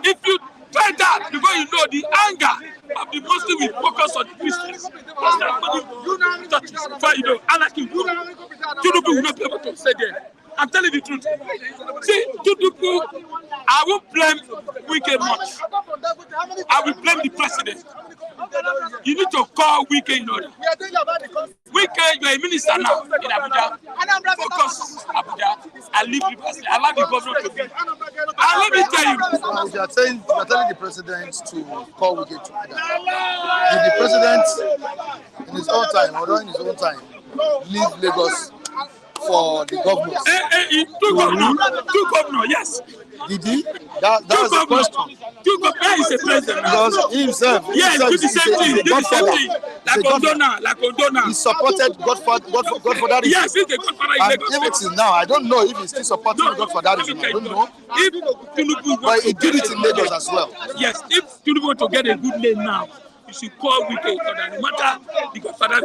S4: If you try that before you know the anger of the Muslim will focus on the Christians. Churches, before you know, anarchy will come. Tinubu will not be able to stay there. I'm telling the truth. See, Tinubu, I won't blame Wike much. I will blame the president. You need to call Wike in order. Wike, you are a minister now in Abuja. Focus Abuja. I live Rivers State. I allow the governor to be. And let me tell you.
S1: You are telling the president to call Wike together. If the president, in his own time, or during his own time, leave Lagos for the governors.
S4: Two governors, yes.
S1: Did he? That was the question.
S4: Two governors is a president.
S1: Because he himself,
S4: yes, do the same thing. Do the same thing. Like Ondona.
S1: He supported Godfather.
S4: Yes, he's the Godfather in Lagos.
S1: Even till now, I don't know if he's still supporting Godfather. I don't know. But he did it in Lagos as well.
S4: Yes, if Tinubu want to get a good name now, you should call Wike no matter the Godfather.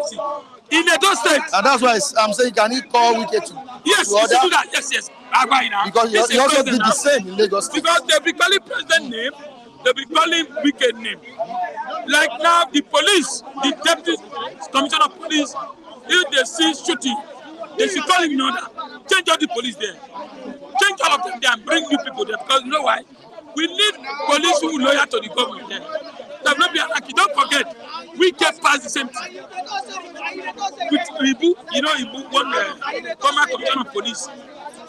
S4: In Edo State.
S1: And that's why I'm saying, can he call Wike to
S4: yes,
S1: order?
S4: Do that. Yes.
S1: Because he also did the same in Lagos State.
S4: Because they be calling president name, they be calling Wike name. Like now, the police, the deputy commissioner of police, if they see shooting, they should call him in order. Change all the police there. Change all of them there and bring new people there. Because you know why? We need police who are loyal to the government there. There will not be anarchy. Don't forget, we get past the same thing. With Ibu, Ibu, one former commissioner of police.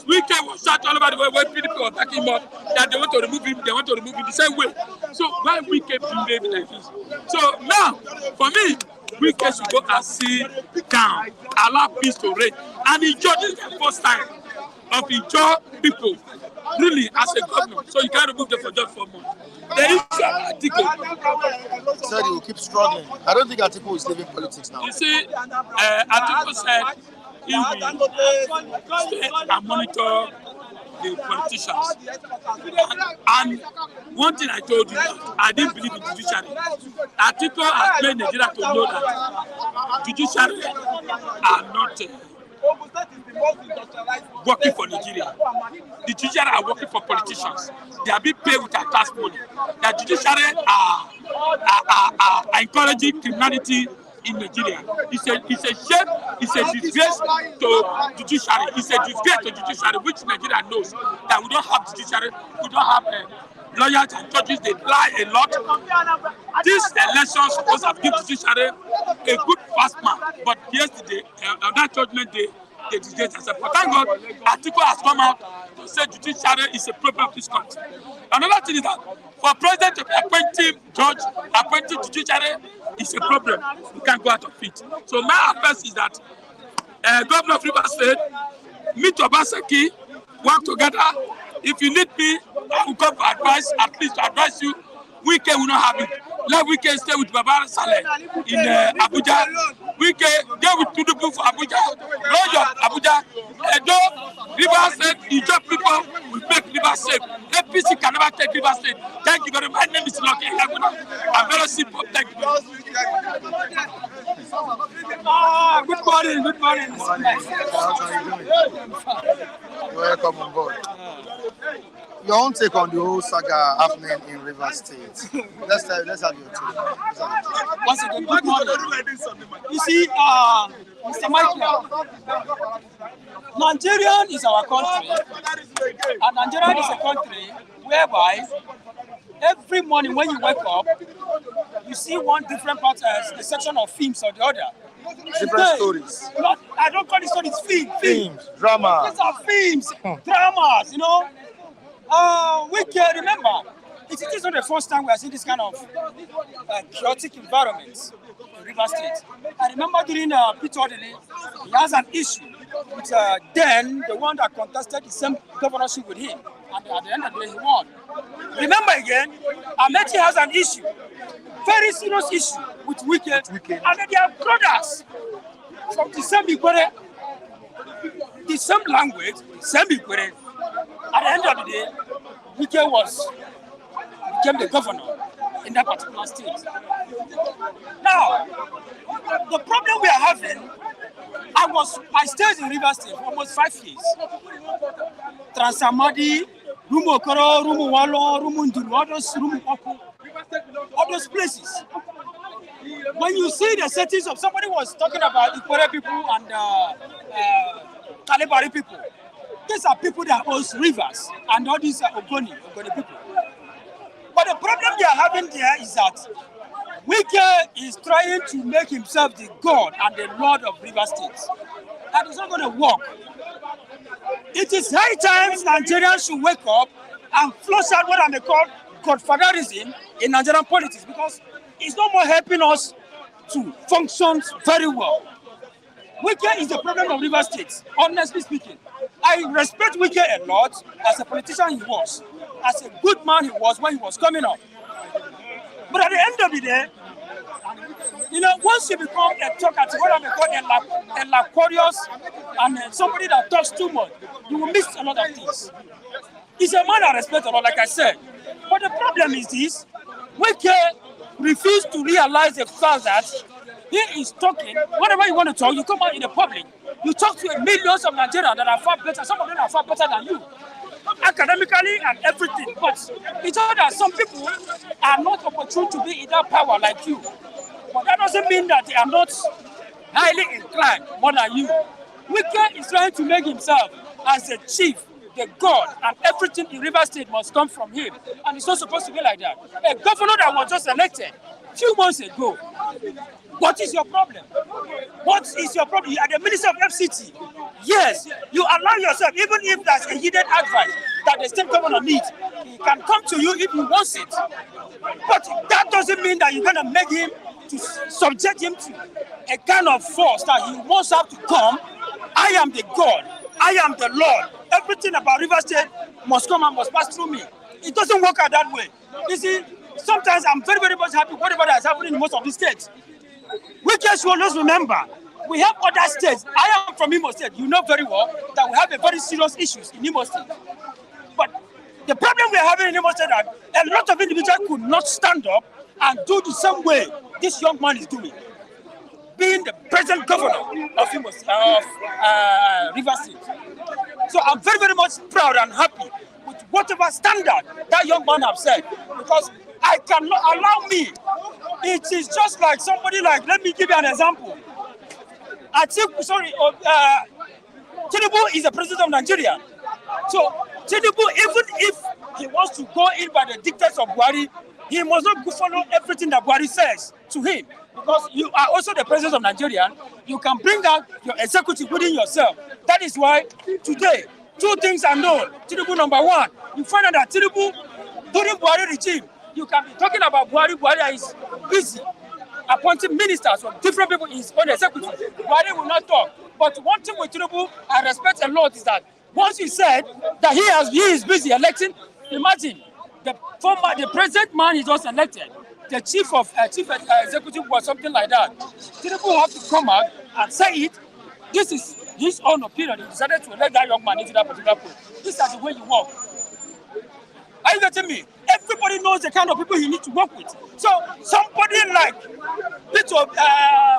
S4: We was shot all over the world when people were backing him up that they want to remove him the same way. So why we keep behaving like this? So now, for me, we should go and sit down, allow peace to reign. And enjoy this the first time of enjoy people really as a governor. So you can't remove them for just 4 months. The issue of Atiku
S1: said he will keep struggling. I don't think Atiku is leaving politics now.
S4: You see, Atiku said he will stay and monitor the politicians. And one thing I told you, I didn't believe in judiciary. Atiku has made Nigeria to know that judiciary are not working for Nigeria. The judiciary are working for politicians. They are being paid with our tax money. The judiciary are encouraging criminality in Nigeria. It's a shame, it's a disgrace to judiciary. It's a disgrace to judiciary, which Nigeria knows that we don't have judiciary, we don't have lawyers and judges, they lie a lot. This election supposed to give judiciary a good fast mark, but yesterday, on that judgment day, they disgraced themselves. But thank God, Atiku has come out to say judiciary is a problem of this country. Another thing is that for president to be appointing judge, appointing judiciary is a problem. We can't go out of it. So my advice is that Governor of Rivers State, meet Obaseki, work together. If you need me, I will come for advice, at least to advise you. Wike will not have it. Let Wike stay with Fubara Saleh in Abuja. Wike, go with Tinubu for Abuja. Run your Abuja. Edo, Rivers State, Ijo people will make Rivers safe. APC can never take Rivers State. Thank you very much. My name is Lucky. I'm very simple. Thank you.
S5: Good morning. Good morning.
S1: How are you doing? Welcome on board. Your own take on the whole saga happening in Rivers State. Let's have your take.
S5: Once again, good morning. You see, Mr. Michael, Nigeria is our country, and Nigeria is a country whereby every morning when you wake up, you see one different part as a section of films or the other.
S1: Different stories.
S5: I don't call it stories, films.
S1: Drama.
S5: These are films, dramas, we can remember, it is not the first time we are seeing this kind of chaotic environments in Rivers State. I remember during Peter Odili, he has an issue with then the one that contested the same governorship with him, and at the end of the day, he won. Remember again, Amechi has an issue, very serious issue with Wike, and then they are brothers from the same Ikwere, the same language, same Ikwere. At the end of the day, Wike became the governor in that particular state. Now, the problem we are having, I stayed in Rivers State for almost 5 years. Transamadi, Rumu Okoro, Rumu Walo, Rumu Nduru, all those places. When you see the settings of somebody was talking about Ikwere people and Kalibari people, these are people that owns rivers, and all these are Ogoni people. But the problem they are having there is that Wike is trying to make himself the God and the Lord of River States. And it's not going to work. It is high time Nigerians should wake up and flush out what I may call godfatherism in Nigerian politics, because it's no more helping us to function very well. Wike is the problem of River States, honestly speaking. I respect Wike a lot as a politician he was, as a good man he was when he was coming up. But at the end of the day, you know, once you become a talkative, what I may call a laborious and somebody that talks too much, you will miss a lot of things. He's a man I respect a lot, like I said. But the problem is this: Wike refused to realize the fact that he is talking, whatever you want to talk, you come out in the public, you talk to millions of Nigerians that are far better, some of them are far better than you, academically and everything. But it's all that some people are not opportune to be in that power like you. But that doesn't mean that they are not highly inclined more than you. Wike is trying to make himself as the chief, the God, and everything in River State must come from him. And it's not supposed to be like that. A governor that was just elected a few months ago. What is your problem? What is your problem? You are the minister of FCT. Yes, you allow yourself, even if there's a needed advice that the state governor needs, he can come to you if he wants it. But that doesn't mean that you're going to make him, to subject him to a kind of force that he wants have to come. I am the God. I am the Lord. Everything about River State must come and must pass through me. It doesn't work out that way. You see, sometimes I'm very, very much happy whatever that is happening in most of these states. We just always remember, we have other states. I am from Imo State. You know very well that we have a very serious issues in Imo State. But the problem we are having in Imo State is that a lot of individuals could not stand up and do the same way this young man is doing, being the present governor of Imo State, of River State. So I'm very, very much proud and happy with whatever standard that young man has set, because I cannot allow me. It is just like somebody like, let me give you an example. Tinubu is the president of Nigeria. So Tinubu, even if he wants to go in by the dictates of Buhari, he must not follow everything that Buhari says to him. Because you are also the president of Nigeria, you can bring out your executive within yourself. That is why today, two things are known. Tinubu, number one, you find out that Tinubu, during Buhari regime, you can be talking about Buhari. Buhari is busy appointing ministers from different people in his own executive. Buhari will not talk. But one thing with Tinubu I respect a lot is that once he said that he is busy electing, imagine the present man he just elected, the chief executive was something like that. Tinubu have to come out and say it. This is his own opinion. He decided to elect that young man into that particular post. This is the way you work. Are you getting me? Everybody knows the kind of people he needs to work with. So somebody like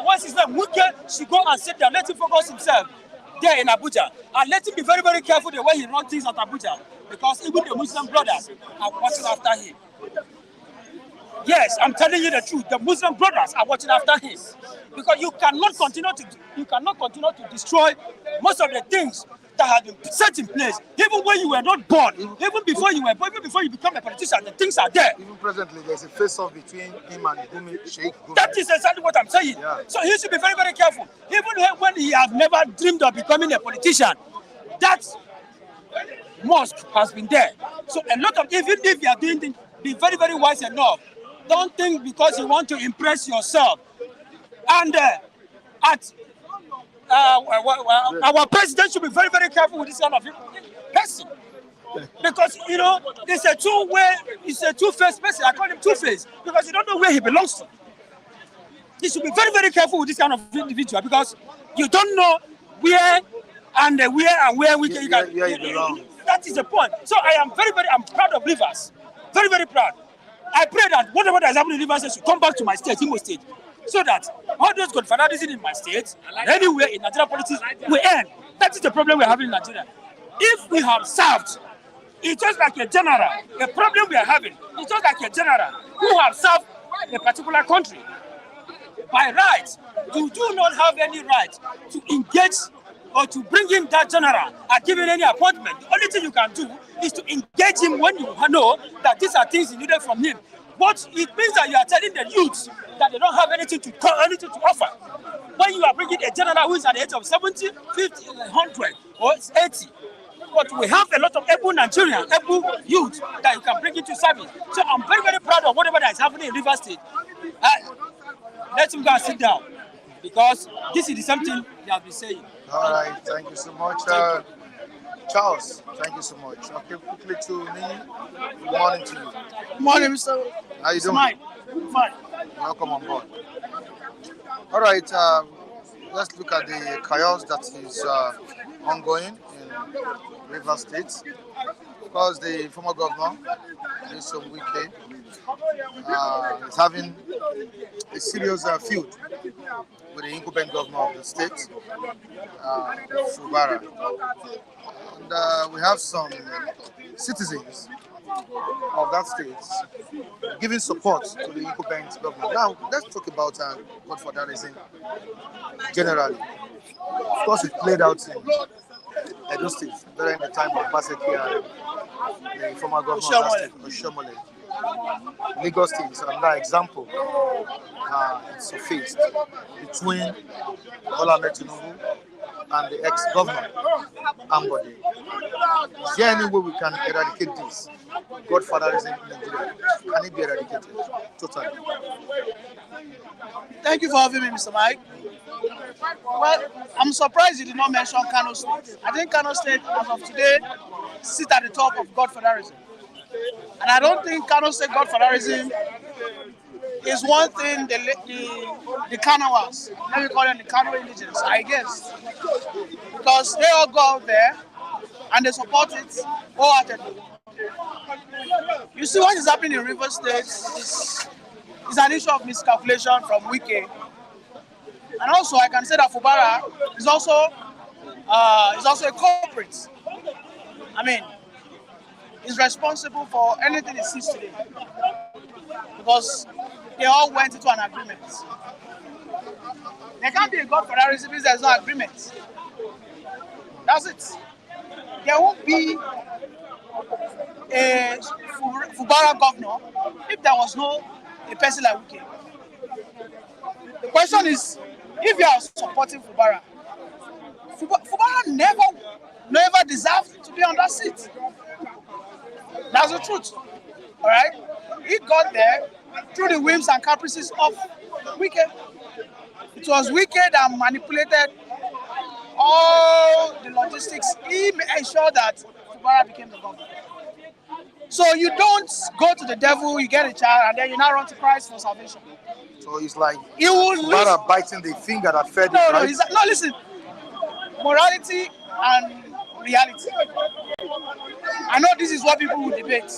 S5: what's his name, Wike, should go and sit there, let him focus himself there in Abuja, and let him be very, very careful the way he runs things at Abuja, because even the Muslim brothers are watching after him. Yes, I'm telling you the truth. The Muslim brothers are watching after him, because you cannot continue to destroy most of the things that have been set in place, even when you were not born, even before you were born, even before you become a politician, the things are there.
S1: Even presently, there's a face-off between him and Sheikh Gumi.
S5: That is exactly what I'm saying. Yeah. So he should be very, very careful. Even when he has never dreamed of becoming a politician, that mosque has been there. So a lot of, even if you are doing things, be very, very wise enough. Don't think because you want to impress yourself. And our president should be very, very careful with this kind of person. Because, you know, it's a two-faced person. I call him two-faced because you don't know where he belongs to. You should be very, very careful with this kind of individual, because you don't know where we can. That is the point. So I'm proud of Rivers. Very, very proud. I pray that whatever that is happening in Rivers should come back to my state, Imo State, so that all those godfatherism in my state and anywhere in Nigerian politics will end. That is the problem we're having in Nigeria. If we have served It's just like a general. The problem we are having is just like a general who have served a particular country. By right, you do not have any right to engage or to bring in that general and give him any appointment. The only thing you can do is to engage him when you know that these are things you needed from him. But it means that you are telling the youths that they don't have anything to offer. When you are bringing a general who is at the age of 70, 50, 100, or 80, but we have a lot of able Nigerians, able youth that you can bring into service. So I'm very, very proud of whatever that is happening in Rivers State. Let him go and sit down, because this is the same thing they have been saying.
S1: All right, thank you so much. Charles, thank you so much. Okay, quickly to me. Good morning to you.
S3: Good morning, Mr.
S1: How you doing?
S3: Fine.
S1: Welcome on board. All right, let's look at the chaos that is ongoing in Rivers State. Of course, the former governor, Mr. Wike, is having a serious feud with the incumbent governor of the state, Fubara. And we have some citizens of that state giving support to the incumbent governor. Now, let's talk about godfatherism generally. Of course, it played out in Edo State during the time of Baseki and the former governor of that state, Oshomole. Lagos State is another example surfaced between Bola Ahmed Tinubu and the ex-governor, Ambode. Is there any way we can eradicate this godfatherism in Nigeria? Can it be eradicated totally?
S6: Thank you for having me, Mr. Mike. Well, I'm surprised you did not mention Kano State. I think Kano State, as of today, sits at the top of godfatherism. And I don't think Kano State godfatherism is one thing the Kanawas, let me call them the Kano indigents, I guess. Because they all go out there and they support it wholeheartedly. You see, what is happening in Rivers State is an issue of miscalculation from Wike. And also, I can say that Fubara is also a culprit. I mean, he's responsible for anything he sees today, because they all went into an agreement. There can't be a godfatherism if there's no agreement. That's it. There won't be a Fubara governor if there was a person like Wike. The question is, if you are supporting Fubara, Fubara never deserved to be on that seat. That's the truth. All right? He got there through the whims and caprices of Wike. It was Wike that manipulated all the logistics. He ensured that Fubara became the governor. So you don't go to the devil, you get a child, and then you now run to Christ for salvation.
S1: So it's like
S6: Fubara
S1: biting the finger that fed
S6: no,
S1: it, right?
S6: no, listen. Morality and reality. I know this is what people will debate.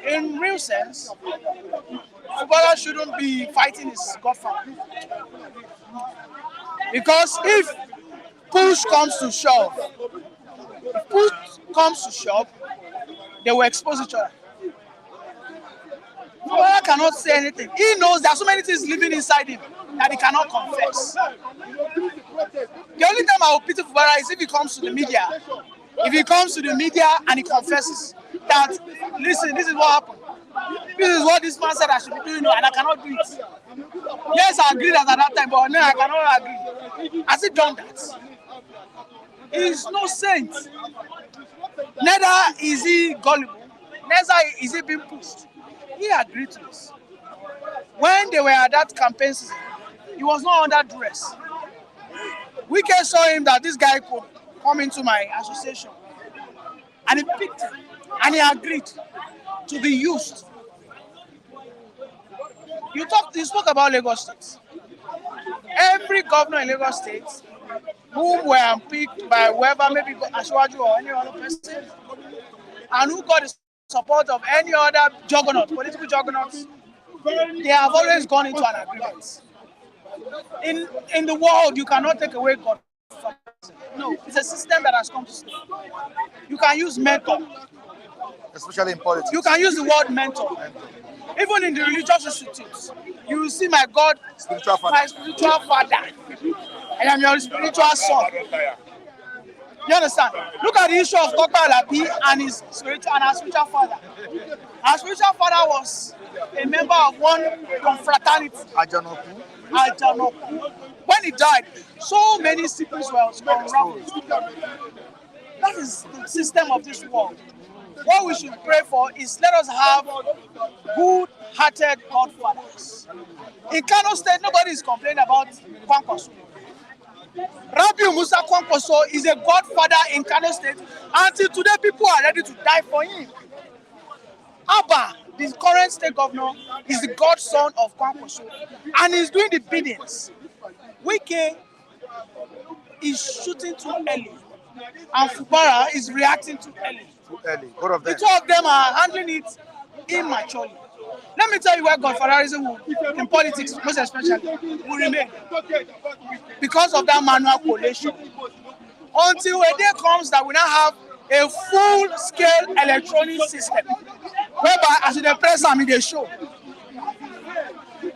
S6: In real sense, Fubara shouldn't be fighting his godfather. Because if push comes to shove, they will expose each other. Fubara cannot say anything. He knows there are so many things living inside him that he cannot confess. The only time I will pity Fubara is if he comes to the media. If he comes to the media and he confesses that, listen, this is what happened. This is what this man said I should be doing, and I cannot do it. Yes, I agreed at that time, but no, I cannot agree. Has he done that? He is no saint. Neither is he gullible, neither is he being pushed. He agreed to this. When they were at that campaign season, he was not under duress. Wike saw him that this guy could come into my association, and he picked him, and he agreed to be used. You spoke about Lagos State. Every governor in Lagos State, who were picked by whoever, maybe Ashwaju or any other person, and who got the support of any other juggernaut, political juggernauts, they have always gone into an agreement. In the world, you cannot take away God. No, it's a system that has come to stay. You can use mentor.
S1: Especially in politics.
S6: You can use the word mentor. Even in the religious institutes, you will see my God,
S1: Spiritual father.
S6: my spiritual father. I am your spiritual son. You understand? Look at the issue of Dr. Alabi and his spiritual and our spiritual father. Our spiritual father was a member of one confraternity. Ajanoku. When he died, so many secrets were unraveled. That is the system of this world. What we should pray for is let us have good-hearted godfathers. In Kano State, nobody is complaining about Kwankwaso. Rabiu Musa Kwankwaso is a godfather in Kano State. Until today, people are ready to die for him. Abba, the current state governor, is the godson of Kwankwaso, and he's doing the biddings. Wike is shooting too early, and Fubara is reacting too early.
S1: Too early. Both of them.
S6: The two of them are handling it immaturely. Let me tell you where godfatherism in politics, most especially, will remain. Because of that manual collation. Until a day comes that we now have a full-scale electronic system, whereby as you press them, it show.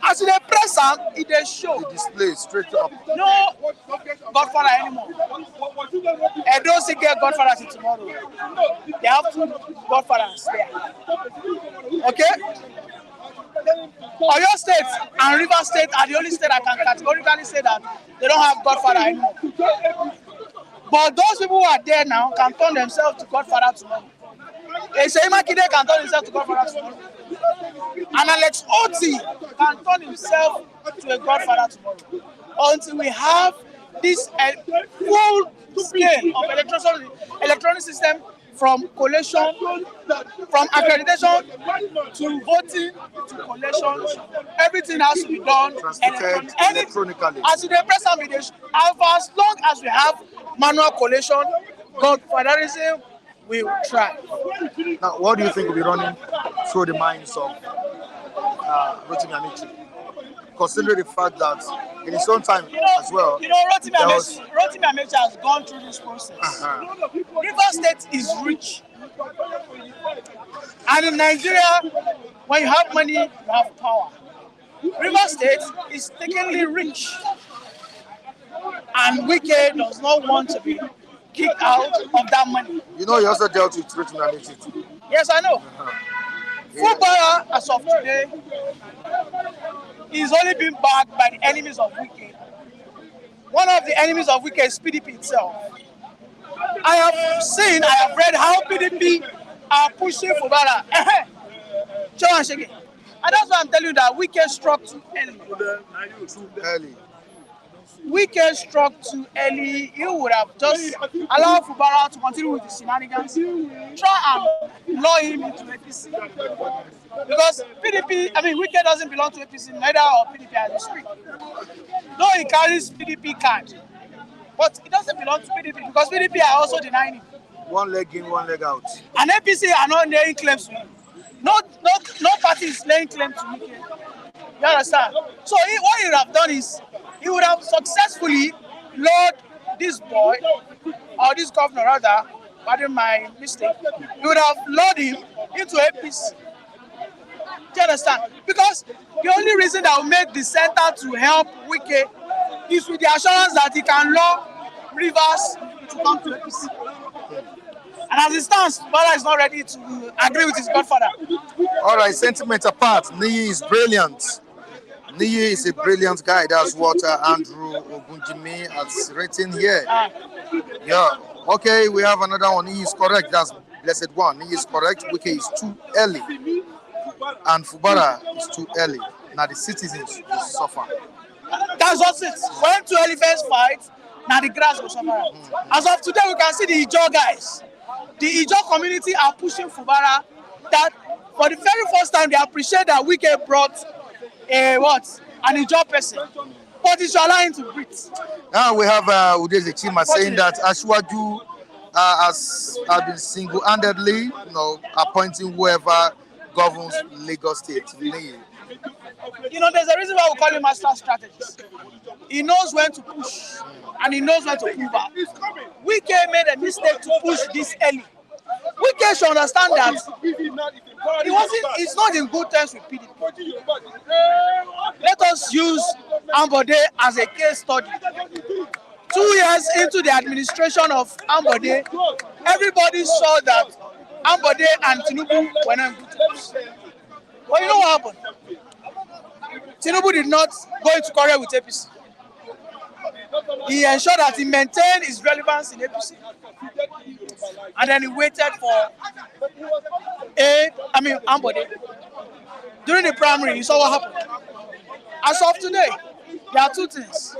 S6: As you press them, it show.
S1: The display straight up.
S6: No godfather anymore. I don't see get godfathers tomorrow. They have two godfathers there. Okay? Oyo State and Rivers State are the only state I can categorically say that they don't have godfather anymore. But those people who are there now can turn themselves to godfather tomorrow. Makinde can turn himself to godfather tomorrow. And Alex Oti can turn himself to a godfather tomorrow. Until we have this full scale of electronic system from collation, from accreditation to voting to collation, everything has to be done
S1: electronically.
S6: As you press ammunition, as long as we have manual collation, godfatherism will try.
S1: Now, what do you think will be running through the minds of Rotimi Amici? Considering the fact that in his own time as well,
S6: Rotimi Amici has gone through this process. Rivers State is rich. And in Nigeria, when you have money, you have power. Rivers State is technically rich. And Wike does not want to be kicked out of that money.
S1: You know, he also dealt with Rotimi Amici too.
S6: Yes, I know. Fubara, as of today, is only being backed by the enemies of Wike. One of the enemies of Wike is PDP itself. I have read how PDP are pushing Fubara. And that's why I'm telling you that Wike struck too early. Wike struck too early. He would have just allowed Fubara to continue with the shenanigans, try and lure him into APC. Because Wike doesn't belong to APC, neither of PDP as we speak. Though he carries PDP card, but he doesn't belong to PDP because PDP are also denying him.
S1: One leg in, one leg out.
S6: And APC are not laying claims to him. No party is laying claim to Wike. You understand? So what he would have done is, he would have successfully lured this boy, or this governor rather, pardon my mistake, he would have lured him into APC. Do you understand? Because the only reason that will make the center to help Wike is with the assurance that he can lure Rivers to come to APC. And as it stands, Fubara is not ready to agree with his godfather.
S1: All right, sentiment apart, Niyi is brilliant. Niyi is a brilliant guy. That's what Andrew Ogunjimi has written here. Yeah. Okay, we have another one. Niyi is correct. That's blessed one. Niyi is correct. Wike is too early. And Fubara is too early. Now the citizens will suffer.
S6: That's just it. When two elephants fight, now the grass will suffer. As of today, we can see the Ijaw guys. The Ijaw community are pushing Fubara that for the very first time they appreciate that Wike brought an Ijaw person. But it's allowing to breathe.
S1: Now we have Udeze Chima saying that Ashwaju has been single-handedly, appointing whoever governs Lagos State.
S6: You know, there's a reason why we call him master strategist. He knows when to push and he knows when to pull back. Wike made a mistake to push this early. Wike should understand that he's not in good terms with PDP. Let us use Ambode as a case study. 2 years into the administration of Ambode, everybody saw that Ambode and Tinubu were not in good terms. But you know what happened? Tinubu did not go into quarrel with APC. He ensured that he maintained his relevance in APC. And then he waited for Ambode. During the primary, you saw what happened. As of today, there are two things.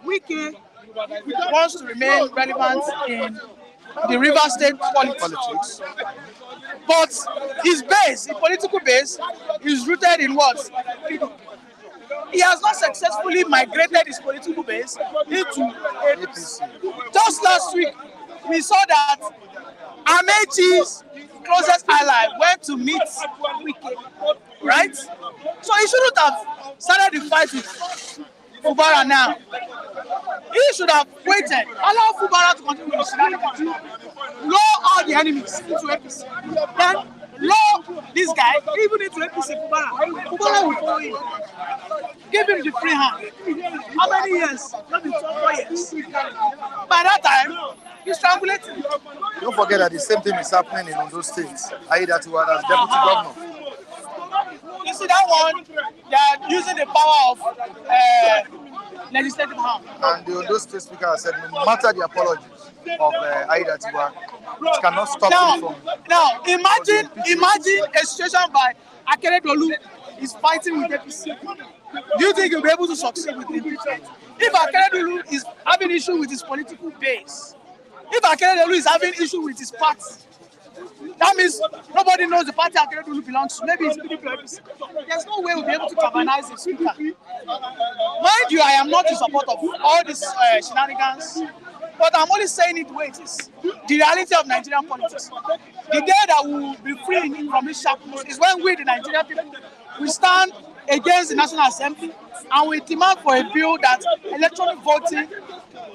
S6: Wike wants to remain relevant in the Rivers State politics. But his base, his political base, is rooted in what? He has not successfully migrated his political base into APC. Just last week, we saw that Amechi's closest ally went to meet Wike, right? So he shouldn't have started the fight with Fubara now. He should have waited, allow Fubara to continue with the lure all the enemies into APC. Then lure this guy even into APC Fubara. Fubara will follow him. Give him the free hand. How many years? Not in 4 years. By that time, he's strangulating.
S1: Don't forget that the same thing is happening in those states. Aiyedatiwa as deputy governor.
S6: You see that one? They are using the power of legislative arm.
S1: And the Ondo State Speaker has said, no matter the apologies of Aiyedatiwa, it cannot stop him from.
S6: Now, imagine a situation by Akeredolu is fighting with APC. Do you think he'll be able to succeed with impeachment? If Akeredolu is having issue with his political base, if Akeredolu is having issue with his party, that means nobody knows the party Akeredolu belongs to. Maybe it's PDP or APC. There's no way we'll be able to galvanize the speaker. Mind you, I am not in support of all these shenanigans, but I'm only saying it the way it is. The reality of Nigerian politics. The day that we will be free from these shackles is when we, the Nigerian people, we stand against the National Assembly and we demand for a bill that electronic voting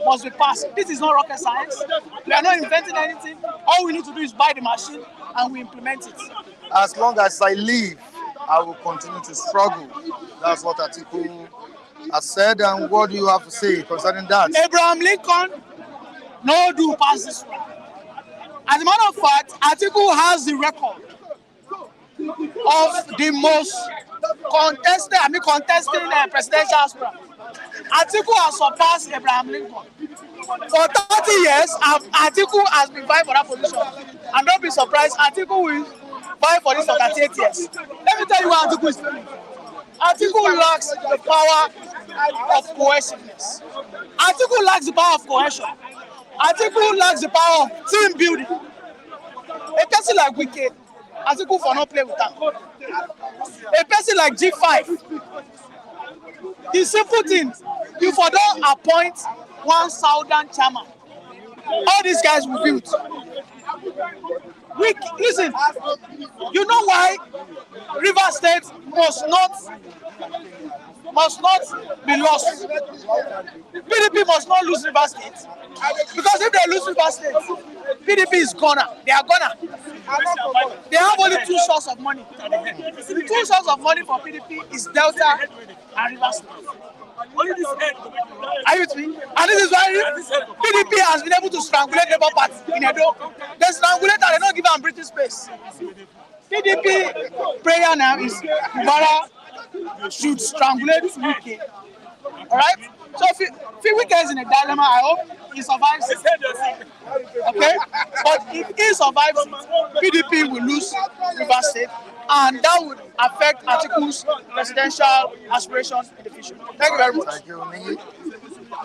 S6: must be passed. This is not rocket science. We are not inventing anything. All we need to do is buy the machine and we implement it.
S1: As long as I live, I will continue to struggle. That's what Atiku has said. And what do you have to say concerning that?
S6: Abraham Lincoln, no do pass this one. As a matter of fact, Atiku has the record of the most contesting presidential aspirant. Atiku has surpassed Abraham Lincoln. For 30 years, Atiku has been vying for that position. And don't be surprised, Atiku will vie for this for 38 years. Let me tell you what Atiku is doing. Atiku lacks the power of cohesiveness. Atiku lacks the power of cohesion. Atiku lacks the power of team building. A person like Wike, Atiku for not play with them. A person like G5, the simple thing, you for don't appoint one southern chairman. All these guys will build. Listen, you know why Rivers State must not be lost. PDP must not lose Rivers State. Because if they lose Rivers State, PDP is gonna. They are gonna. They have only two sources of money. The two sources of money for PDP is Delta and Rivers State. Are you with me? And this is why PDP has been able to strangulate Labour Party in Edo. They strangulate and they don't give them breathing space. PDP prayer now is Fubara should strangulate Wike. Alright? So if Wike is in a dilemma, I hope he survives it. Okay? But if he survives it, PDP will lose Rivers State, and that would affect Atiku's presidential aspirations in the future. Thank you very much.
S1: Thank you, Ningi.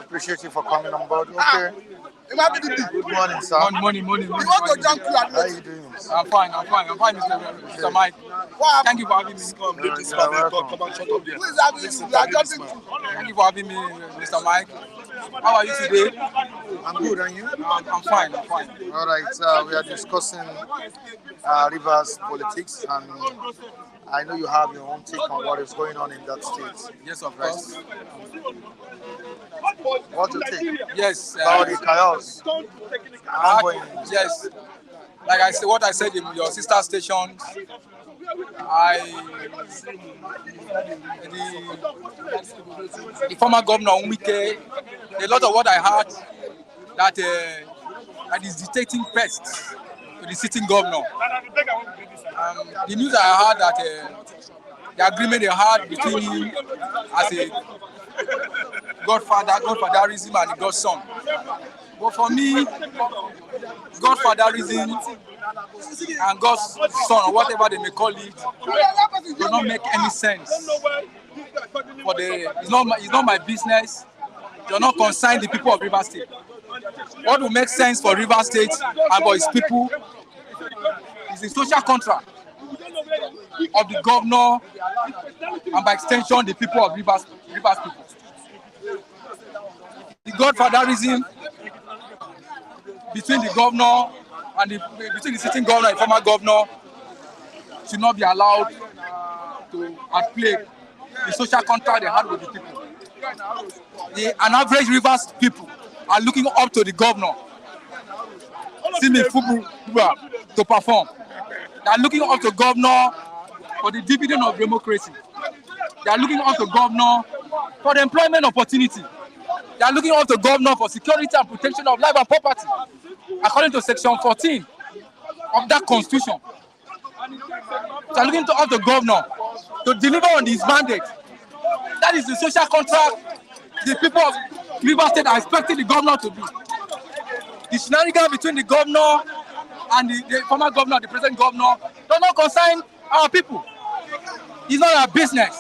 S1: Appreciate you for coming on board. Okay. Good morning, sir.
S3: Morning.
S1: How are you doing?
S5: I'm fine, Mr. Mike. Thank you for having me.
S2: Come, leave this
S1: You're
S2: man.
S1: welcome.
S2: Come and shut up there.
S6: Please, I mean,
S2: Listen,
S6: we are
S2: target this
S6: jumping.
S2: man.
S5: Thank you for having me, Mr. Mike. How are you today?
S1: I'm good, and you?
S5: I'm fine.
S1: All right, we are discussing Rivers politics, and I know you have your own take on what is going on in that state.
S5: Yes, of course.
S1: What you think
S5: Yes.
S1: about the chaos ongoing?
S5: Yes. Like I said, what I said in your sister station, the former governor Wike, a lot of what I heard that is dictating pests to the sitting governor. The news I heard that the agreement they had between him as a godfatherism and the godson. But for me, godfatherism and God's son, or whatever they may call it, does not make any sense. It's not my business. It does not concern the people of Rivers State. What will make sense for Rivers State and for its people is the social contract of the governor and by extension the people of Rivers people. The godfatherism between the governor and between the sitting governor and former governor should not be allowed to outplay the social contract they had with the people. An average Rivers people are looking up to the governor, Fubara, to perform. They are looking up to governor for the dividend of democracy. They are looking up to governor for the employment opportunity. They are looking up to governor for security and protection of life and property, according to Section 14 of that Constitution. They are looking up to governor to deliver on his mandate. That is the social contract the people of Rivers State are expecting the governor to do. The shenanigans between the governor and the former governor, the present governor, does not concern our people. It's not our business.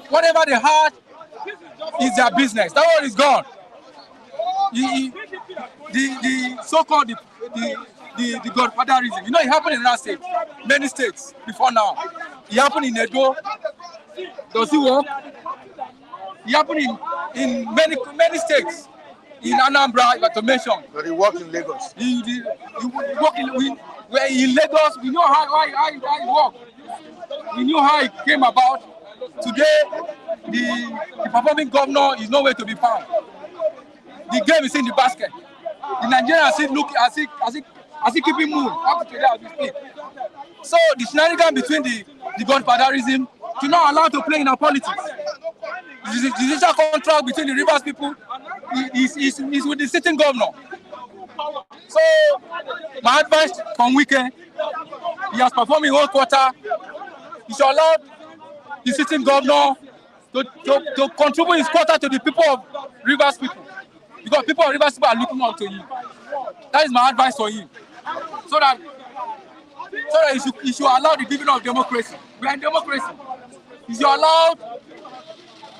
S5: Whatever they had is their business. That one is gone. The so-called the godfatherism. You know, it happened in that state, many states before now. It happened in Edo. Does it work? It happened in many states. In Anambra, to mention.
S1: But he worked in Lagos.
S5: He work in Lagos. We know how it worked. We knew how it came about. Today, the performing governor is nowhere to be found. The game is in the basket. The Nigerians are looking as it keeping moving up to today as we speak. So the shenanigans between the godfatherism should not allow to play in our politics. The judicial contract between the Rivers people is with the sitting governor. So my advice from Wike, he has performed in one quarter. He should allow the sitting governor to contribute his quota to the people of Rivers people. Because people of Rivers people are looking up to him. That is my advice for him. So that he should allow the dividend of democracy. We are in democracy. He should allow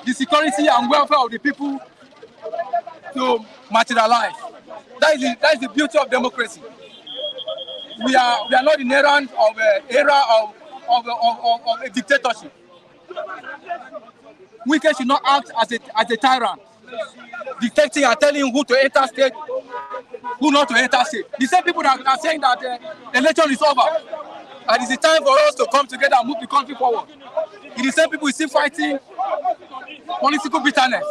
S5: the security and welfare of the people to materialize. That is the beauty of democracy. We are not in an era of a dictatorship. Wike should not act as a tyrant, dictating and telling who to enter state, who not to enter state. The same people that are saying that the election is over, and it's the time for us to come together and move the country forward. It is the same people still fighting political bitterness,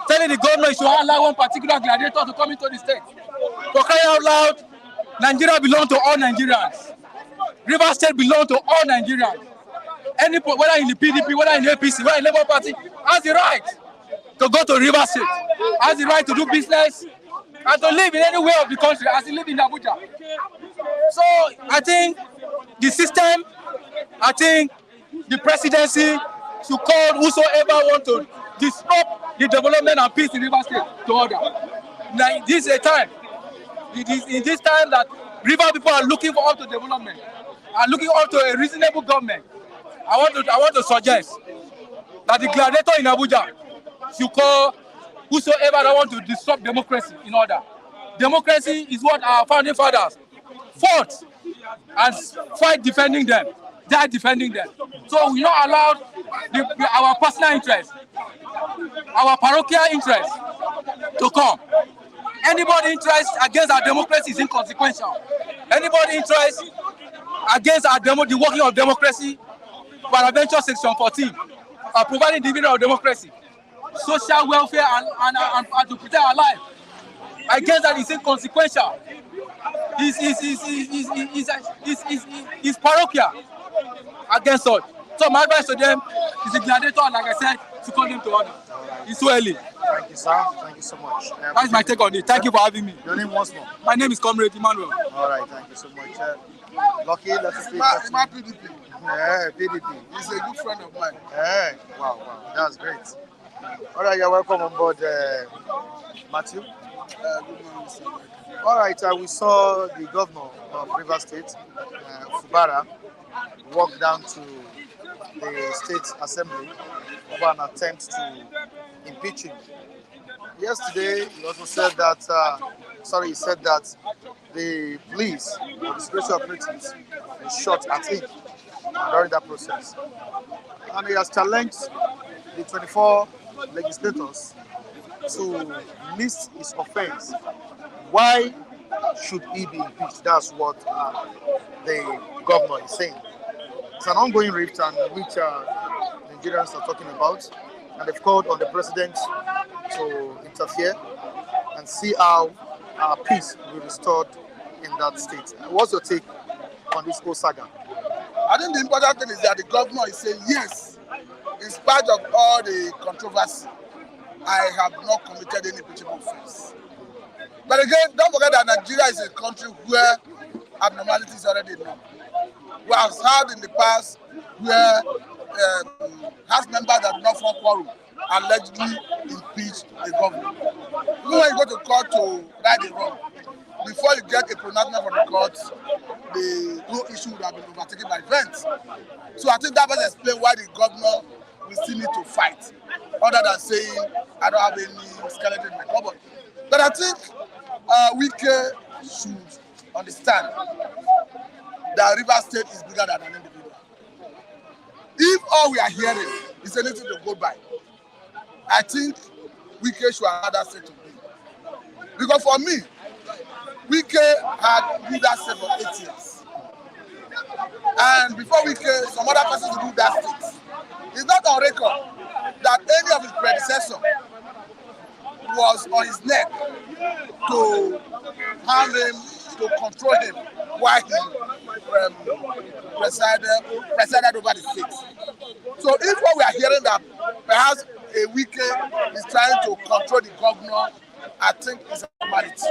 S5: telling the government he should allow one particular gladiator to come into the state. For crying out loud, Nigeria belongs to all Nigerians. Rivers State belongs to all Nigerians. Whether in the PDP, whether in the APC, whether in the Labour Party, has the right to go to Rivers State, has the right to do business, and to live in any way of the country as he lives in Abuja. So I think the system, the presidency should call whosoever want to disrupt the development and peace in Rivers State to order. Now, this is a time. It is in this time that River people are looking for up to development, are looking up to a reasonable government. I want to suggest that the gladiator in Abuja should call whosoever that want to disrupt democracy in order. Democracy is what our founding fathers fought and fight defending them, die defending them. So we not allowed our personal interest, our parochial interest to come. Anybody interest against our democracy is inconsequential. Anybody interest against the working of democracy, Paraventure Section 14, providing dividend of democracy, social welfare and to protect our life. Against that is inconsequential. Is parochial against us. So my advice to them is a gladiator, like I said, to call them to order. It's too early.
S1: Thank you, sir. Thank you so much.
S5: That's my take on it. Thank you for having me.
S1: Your name once more.
S5: My name is Comrade Emmanuel.
S1: All right, thank you so much. Lucky, let's see.
S2: My PDP.
S1: Yeah, PDP.
S2: He's a good friend of mine.
S1: Yeah, wow, that's great. All right, you're welcome on board, Matthew.
S2: Good morning, sir.
S1: All right, we saw the governor of Rivers State, Fubara, walk down to the state assembly over an attempt to impeach him. Yesterday, he also said that, he said that the police, the security operatives, shot at him during that process. And he has challenged the 24 legislators to list his offense. Why should he be impeached? That's what the governor is saying. It's an ongoing rift and which Nigerians are talking about, and they've called on the president to interfere and see how peace will be restored in that state. What's your take on this whole saga?
S2: I think the important thing is that the governor is saying yes, in spite of all the controversy, I have not committed any impeachable offense. But again, don't forget that Nigeria is a country where abnormality is already known. We have had in the past where House members that do not form quorum allegedly impeached the governor. Even when you go to court to right the wrong, before you get a pronouncement from the court, the whole issue would have been overtaken by events. So I think that must explain why the governor will still need to fight, other than saying, I don't have any skeleton in my cupboard. But I think Wike should understand that Rivers State is bigger than an individual. If all we are hearing is anything to go by, I think Wike should have that state to be. Because for me, Wike had leadership for 8 years. And before Wike, some other persons ruled that state. It's not on record that any of his predecessors was on his neck to harm him, to control him while he presided over the state. So if what we are hearing that perhaps a Wike is trying to control the governor, I think it's a formality.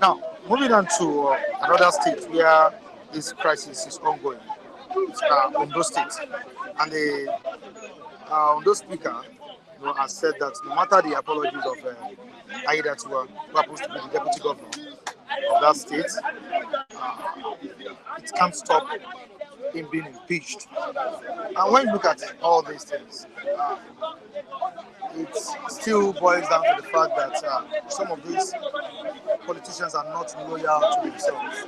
S1: Now, moving on to another state where this crisis is ongoing, it's Ondo State. And the Ondo speaker has said that no matter the apologies of Aiyedatiwa, who happens to be the deputy governor of that state, it can't stop him being impeached. And when you look at all these things, it still boils down to the fact that some of these politicians are not loyal to themselves.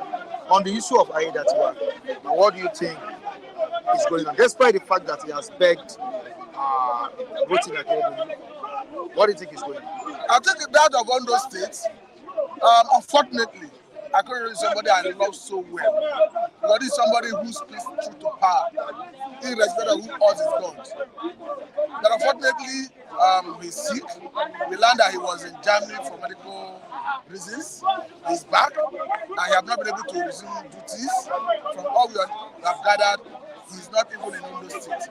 S1: On the issue of Aiyedatiwa, what do you think is going on? Despite the fact that he has begged voting academy, what do you think is going on?
S2: I think that of Ondo State, unfortunately, I couldn't read somebody I love so well. Because he's somebody who speaks truth to power, irrespective of who else is God. But unfortunately, he's sick. We learned that he was in Germany for medical reasons. He's back, and he has not been able to resume duties. From all we have gathered, he's not even in Ondo State.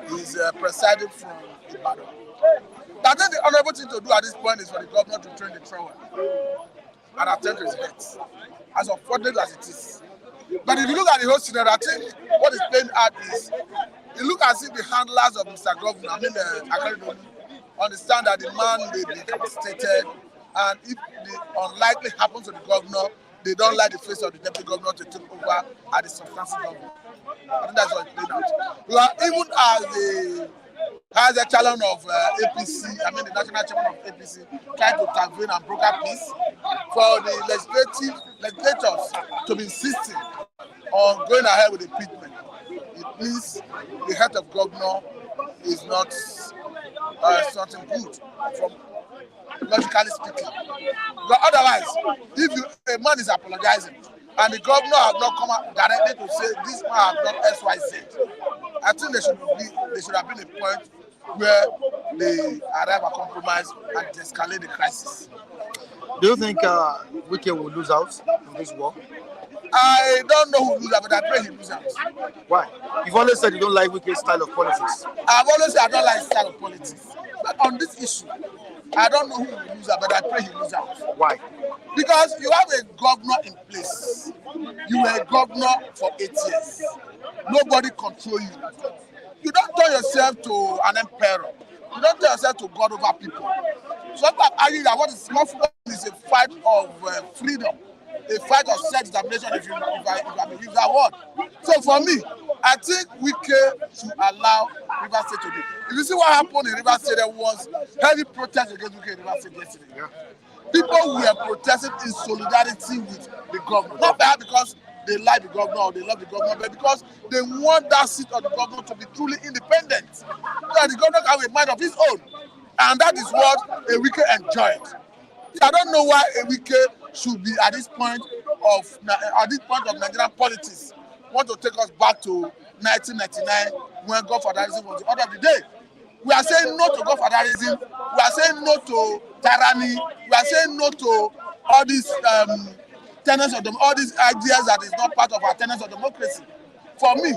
S2: He's presided from Ibadan. I think the honorable thing to do at this point is for the governor to train the trowel and attend to his heads, as unfortunate as it is. But if you look at the whole scenario, I think what is playing out is, you look as if the handlers of Mr. Governor, Akérèdọ́lù, understand that the man may be incapacitated, and if the unlikely happens to the governor, they don't like the face of the deputy governor to take over at the substantive government. I think that's what it's playing out. Well, even as the challenge of APC, the national chairman of APC, tried to intervene and broker peace, for the legislators to be insisting on going ahead with impeachment, it means the head of governor is not something good from logically speaking. But otherwise, if a man is apologizing and the governor has not come out directly to say this man has done XYZ, I think there should have been a point where they arrive at compromise and de-escalate the crisis.
S1: Do you think Wike will lose out in this war?
S2: I don't know who lose out, but I pray he loses out.
S1: Why? You've always said you don't like Wike's style of politics.
S2: I've always said I don't like style of politics. But on this issue, I don't know who will lose out, but I pray he loses out.
S1: Why?
S2: Because you have a governor in place. You were a governor for 8 years. Nobody control you. You don't turn yourself to an emperor. You don't turn yourself to God over people. Sometimes I argue that what is more is a fight of freedom, a fight of self-determination, if I may use that word. So for me, I think Wike should allow Rivers State to do. If you see what happened in Rivers State, there was heavy protest against Wike in Rivers State yesterday. Yeah. People were protesting in solidarity with the governor. Not perhaps because they like the governor or they love the governor, but because they want that seat of the governor to be truly independent. So that the governor can have a mind of his own. And that is what Wike enjoyed. I don't know why Wike should be at this point of Nigerian politics want to take us back to 1999 when godfatherism was the order of the day. We are saying no to godfatherism. We are saying no to tyranny. We are saying no to all these tenets of all these ideas that is not part of our tenets of democracy. For me,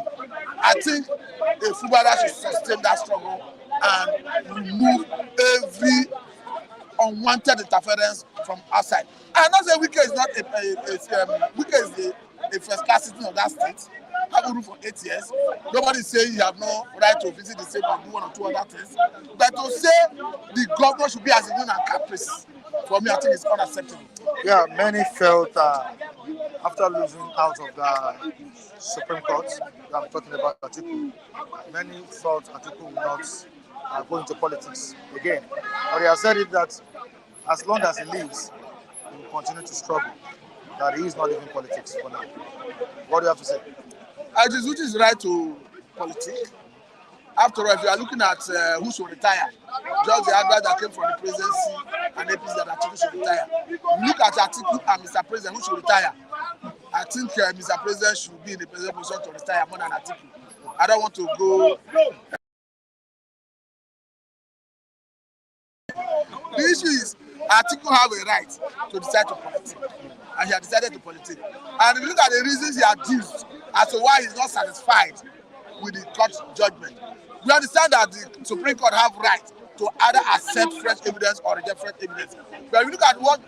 S2: I think a Fubara should sustain that struggle and remove every unwanted interference from outside. I'm not saying Wike is not Wike is a first-class citizen of that state. Have ruled for 8 years. Nobody is saying you have no right to visit the state or do one or two other things. But to say the governor should be as a and caprice, for me, I think it's unacceptable.
S1: Yeah, many felt after losing out of the Supreme Court, I'm talking about Atiku, many thought Atiku would not go into politics again. But he has said it that as long as he lives, he will continue to struggle, that he is not leaving politics for now. What do you have to say?
S2: Which is right to politics. After all, if you are looking at who should retire, just the advice that came from the presidency and APC that Atiku should retire. Look at Atiku and Mr. President, who should retire. I think Mr. President should be in the president position to retire more than Atiku. I don't want to go. The issue is Atiku have a right to decide to politic, and he has decided to politic. And if you look at the reasons he adduced as to why he's not satisfied with the court judgment, we understand that the Supreme Court have right to either accept fresh evidence or reject fresh evidence. But if you look at what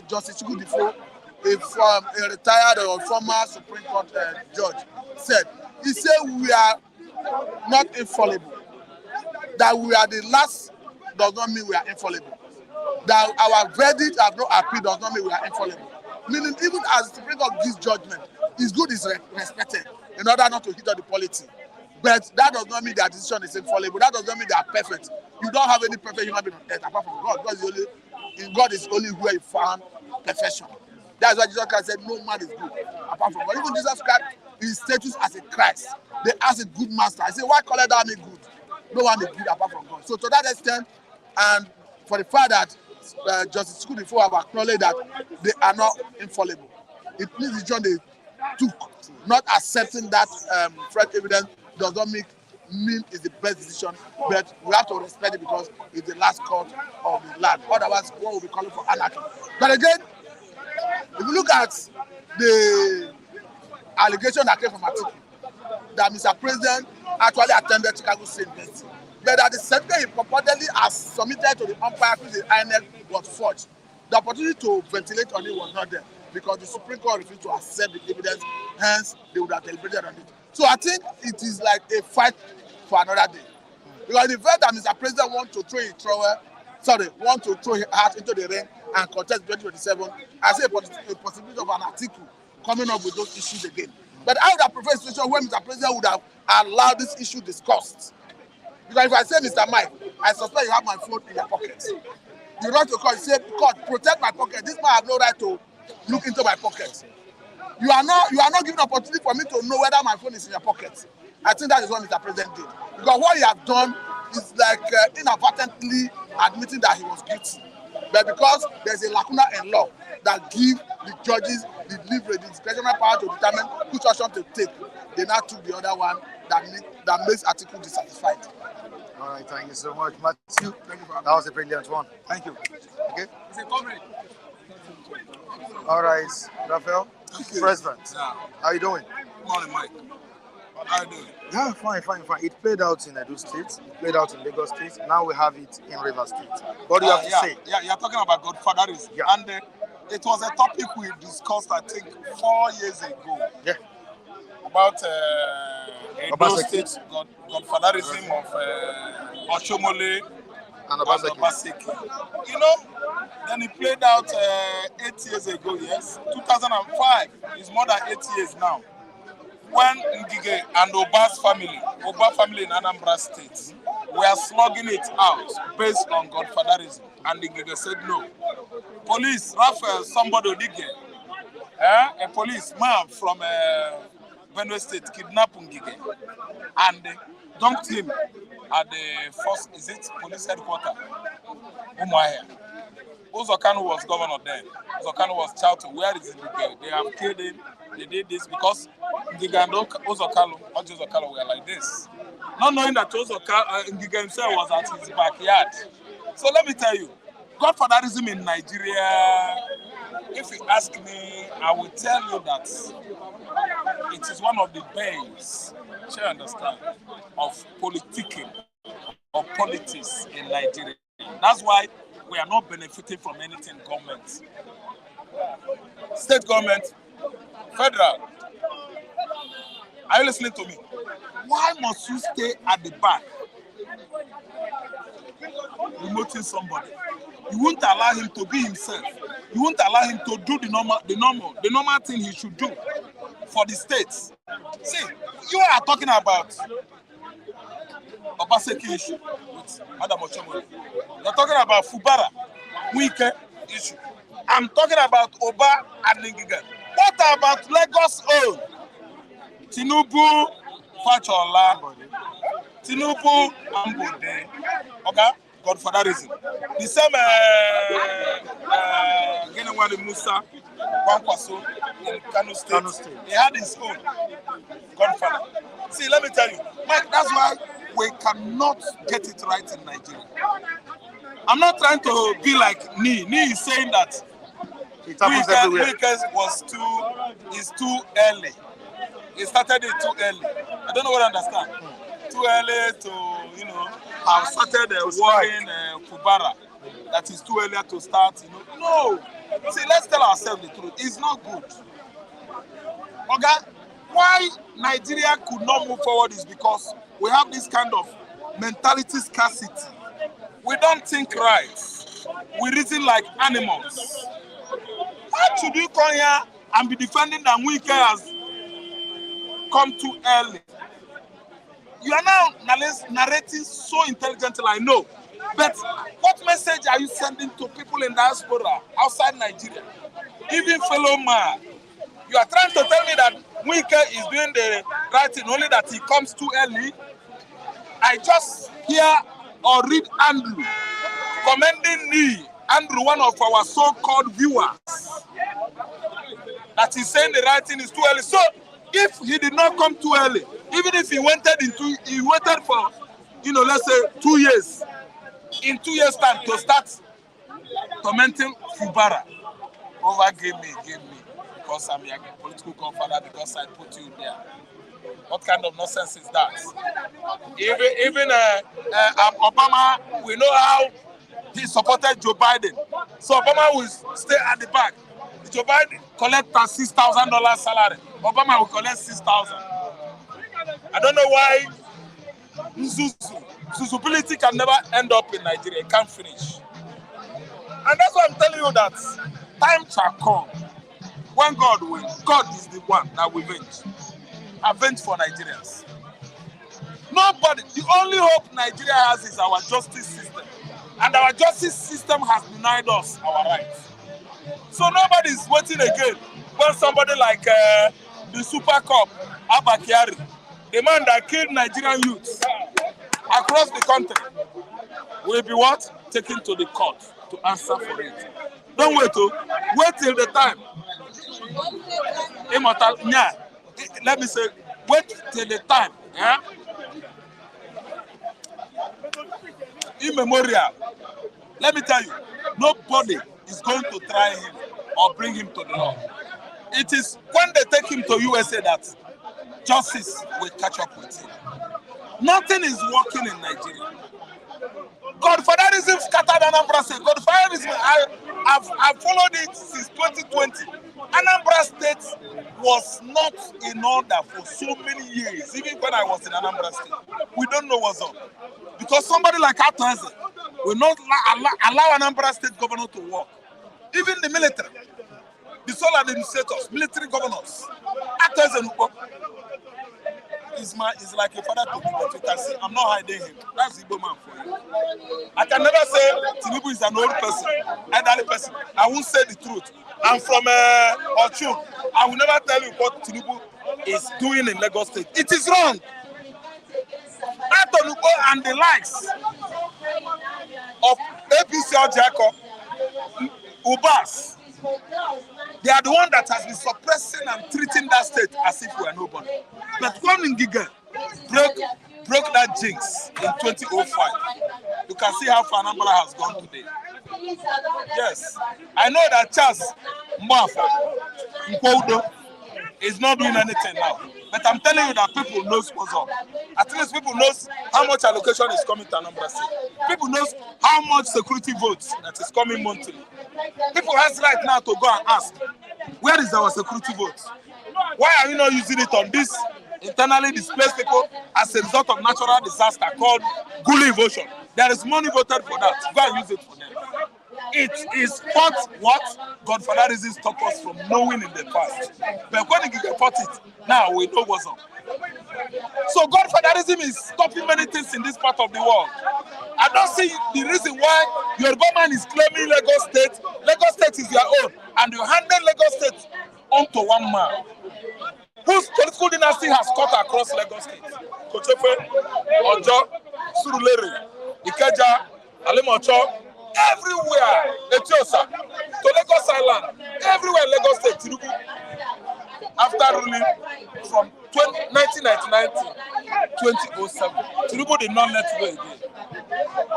S2: Justice Chukwu, a retired or former Supreme Court judge, said, he said we are not infallible. That we are the last does not mean we are infallible. That our verdict have no appeal does not mean we are infallible. Meaning, even as the Supreme Court gives judgment, it's good is respected in order not to hit on the polity. But that does not mean their decision is infallible. That does not mean they are perfect. You don't have any perfect human being on earth apart from God. God is only where you found perfection. That's why Jesus Christ said, no man is good apart from God. Even Jesus Christ, his status as a Christ, they ask a good master. I say, why call it me good? No one is good apart from God. So to that extent, and for the fact that Justice Chukwu before have acknowledged that they are not infallible, it means the decision they took, not accepting that fresh evidence does not mean it's the best decision, but we have to respect it because it's the last court of the land. Otherwise, one will be calling for anarchy. But again, if you look at the allegation that came from Atiku, that Mr. President actually attended Chicago State University, but that the certificate he purportedly has submitted to the umpire which the INEC was forged. The opportunity to ventilate on it was not there because the Supreme Court refused to accept the evidence, hence they would have deliberated on it. So I think it is like a fight for another day. Because the fact that Mr. President wants to throw his heart into the ring and contest 2027, I see a possibility of an Atiku coming up with those issues again. But I would have preferred a situation where Mr. President would have allowed this issue discussed. Because if I say, Mr. Mike, I suspect you have my phone in your pocket. You run to court, you say, court, protect my pocket. This man has no right to look into my pocket. You are not giving opportunity for me to know whether my phone is in your pocket. I think that is what Mr. President did. Because what he has done is like inadvertently admitting that he was guilty. But because there's a lacuna in law that give the judges the leverage, the discretionary power to determine which action to take, they now took the other one that makes Atiku dissatisfied.
S1: All right, thank you so much, Matthew. That was a brilliant one. Thank you. Okay.
S4: It's a comrade.
S1: All right, Raphael, President.
S4: Yeah.
S1: How you doing?
S4: Morning, Mike. How you doing?
S1: Yeah, fine. It played out in Edo State. It played out in Lagos State. Now we have it in Rivers State. What do you have to say?
S2: Yeah, you're talking about Godfatherism.
S1: Yeah.
S2: And it was a topic we discussed, I think, 4 years ago.
S1: Yeah.
S2: About Edo
S1: Obaseki.
S2: State Godfatherism of Oshomole
S1: And
S2: and
S1: Obaseki.
S2: Obaseki. You know, then it played out 8 years ago, yes. 2005 is more than 8 years now. When Ngige and Oba family in Anambra State, were slugging it out based on Godfatherism, and Ngige said no. Police, Raphael, somebody Odige, a policeman from Benue State kidnapped Ngige and dumped him at the first, is it police headquarters? Umuahia. Uzokanu was governor then. Uzokanu was shouting, where is Ngige? They have killed him. They did this because Ngiga and Uzokalo were like this. Not knowing that Ngiga himself was at his backyard. So let me tell you, Godfatherism in Nigeria, if you ask me, I will tell you that it is one of the base, you understand, of politicking, of politics in Nigeria. That's why we are not benefiting from anything government. State government, federal. Are you listening to me? Why must you stay at the back promoting somebody? You won't allow him to be himself. You won't allow him to do the normal thing he should do for the states. See, you are talking about Obaseki issue with Adam Ochemole. You're talking about Fubara, Wike issue. I'm talking about Oba and Ngige. What about Lagos own? Tinubu, Fachola, Tinubu, Ambode, okay? Godfatherism. The same Genewali Musa, Wankwaso in Kano State. He had his own Godfather. See, let me tell you, Mike, that's why we cannot get it right in Nigeria. I'm not trying to be like Ni. Ni is saying that Weekend was too early. He started it too early. I don't know what I understand. Too early to, have started warring Fubara. That is too early to start, No. See, let's tell ourselves the truth. It's not good. Okay? Why Nigeria could not move forward is because we have this kind of mentality scarcity. We don't think right. We reason like animals. Why should you come here and be defending that Wike has come too early? You are now narrating so intelligently, I know. But what message are you sending to people in diaspora outside Nigeria? Even fellow man, you are trying to tell me that Wike is doing the right thing, only that he comes too early. I just hear or read Andrew commending me, Andrew, one of our so-called viewers, that he's saying the right thing is too early. So if he did not come too early, even if he waited for, let's say 2 years, in 2 years' time to start tormenting Fubara, over give me, because I'm your political godfather, because I put you there. What kind of nonsense is that? Even Obama, we know how he supported Joe Biden. So Obama will stay at the back. Joe Biden collect a $6,000 salary. Obama will collect $6,000. I don't know why Susability can never end up in Nigeria. It can't finish. And that's why I'm telling you that time shall come when God will. God is the one that will avenge for Nigerians. Nobody. The only hope Nigeria has is our justice system.
S4: And our justice system has denied us our rights. So nobody is waiting again when somebody like the Super Cop, Abba Kyari, the man that killed Nigerian youths across the country, will be what? Taken to the court to answer for it. Don't wait, wait till the time. Immortal, yeah. Let me say, wait till the time. Yeah? Immemorial. Let me tell you, nobody is going to try him or bring him to the law. It is when they take him to USA that justice will catch up with him. Nothing is working in Nigeria. Godfatherism scattered Anambra State. Godfatherism, I've followed it since 2020. Anambra State was not in order for so many years, even when I was in Anambra State. We don't know what's up. Because somebody like Atweze will not allow Anambra State governor to work. Even the military, the sole administrators, military governors, Atweze is like a father to me, but you can see I'm not hiding him. That's the Igbo man for you. I can never say Tinubu is an old person, elderly person. I won't say the truth. I'm from Ochun. I will never tell you what Tinubu is doing in Lagos State. It is wrong. Atonubo and the likes of APC Ojako, Ubas, they are the one that has been suppressing and treating that state as if we are nobody. But when Ngige broke that jinx in 2005, you can see how far Anambra has gone today. Yes, I know that Charles Mboafo is not doing anything now. But I'm telling you that people knows what's up. At least people knows how much allocation is coming to Anambra State. People knows how much security votes that is coming monthly. People has right now to go and ask, where is our security votes? Why are we not using it on this internally displaced people as a result of natural disaster called Gulu erosion? There is money voted for that. Go and use it for them. It is what Godfatherism stopped us from knowing in the past. But when you report it, now we know what's up. So Godfatherism is stopping many things in this part of the world. I don't see the reason why Yoruba man is claiming Lagos State. Lagos State is your own, and you handed Lagos State onto one man whose political dynasty has cut across Lagos State. Kochefe, Ojo, Surulere, Ikeja, Alimocho, everywhere, Etiosa, to Lagos Island, everywhere Lagos State, Tinubu, after ruling from 1999 to 2007, Tinubu did not let go again.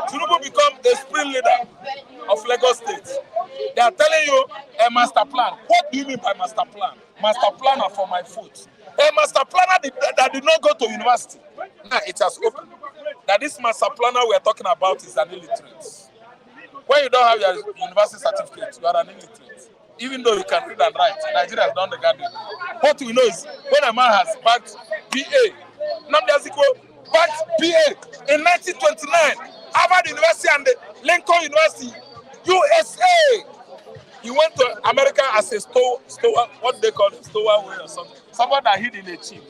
S4: Tinubu became the spring leader of Lagos State. They are telling you a master plan. What do you mean by master plan? Master planner for my foot. A master planner that did not go to university. Now it has opened. That this master planner we are talking about is an illiterate. When you don't have your university certificate, you are an illiterate. Even though you can read and write, Nigeria has done the garden. What we know is when a man has backed BA, Nnamdi Azikiwe backed BA in 1929, Harvard University and the Lincoln University, USA. He went to America as a stowaway, what they call it, stowaway or something. Someone that hid in a chip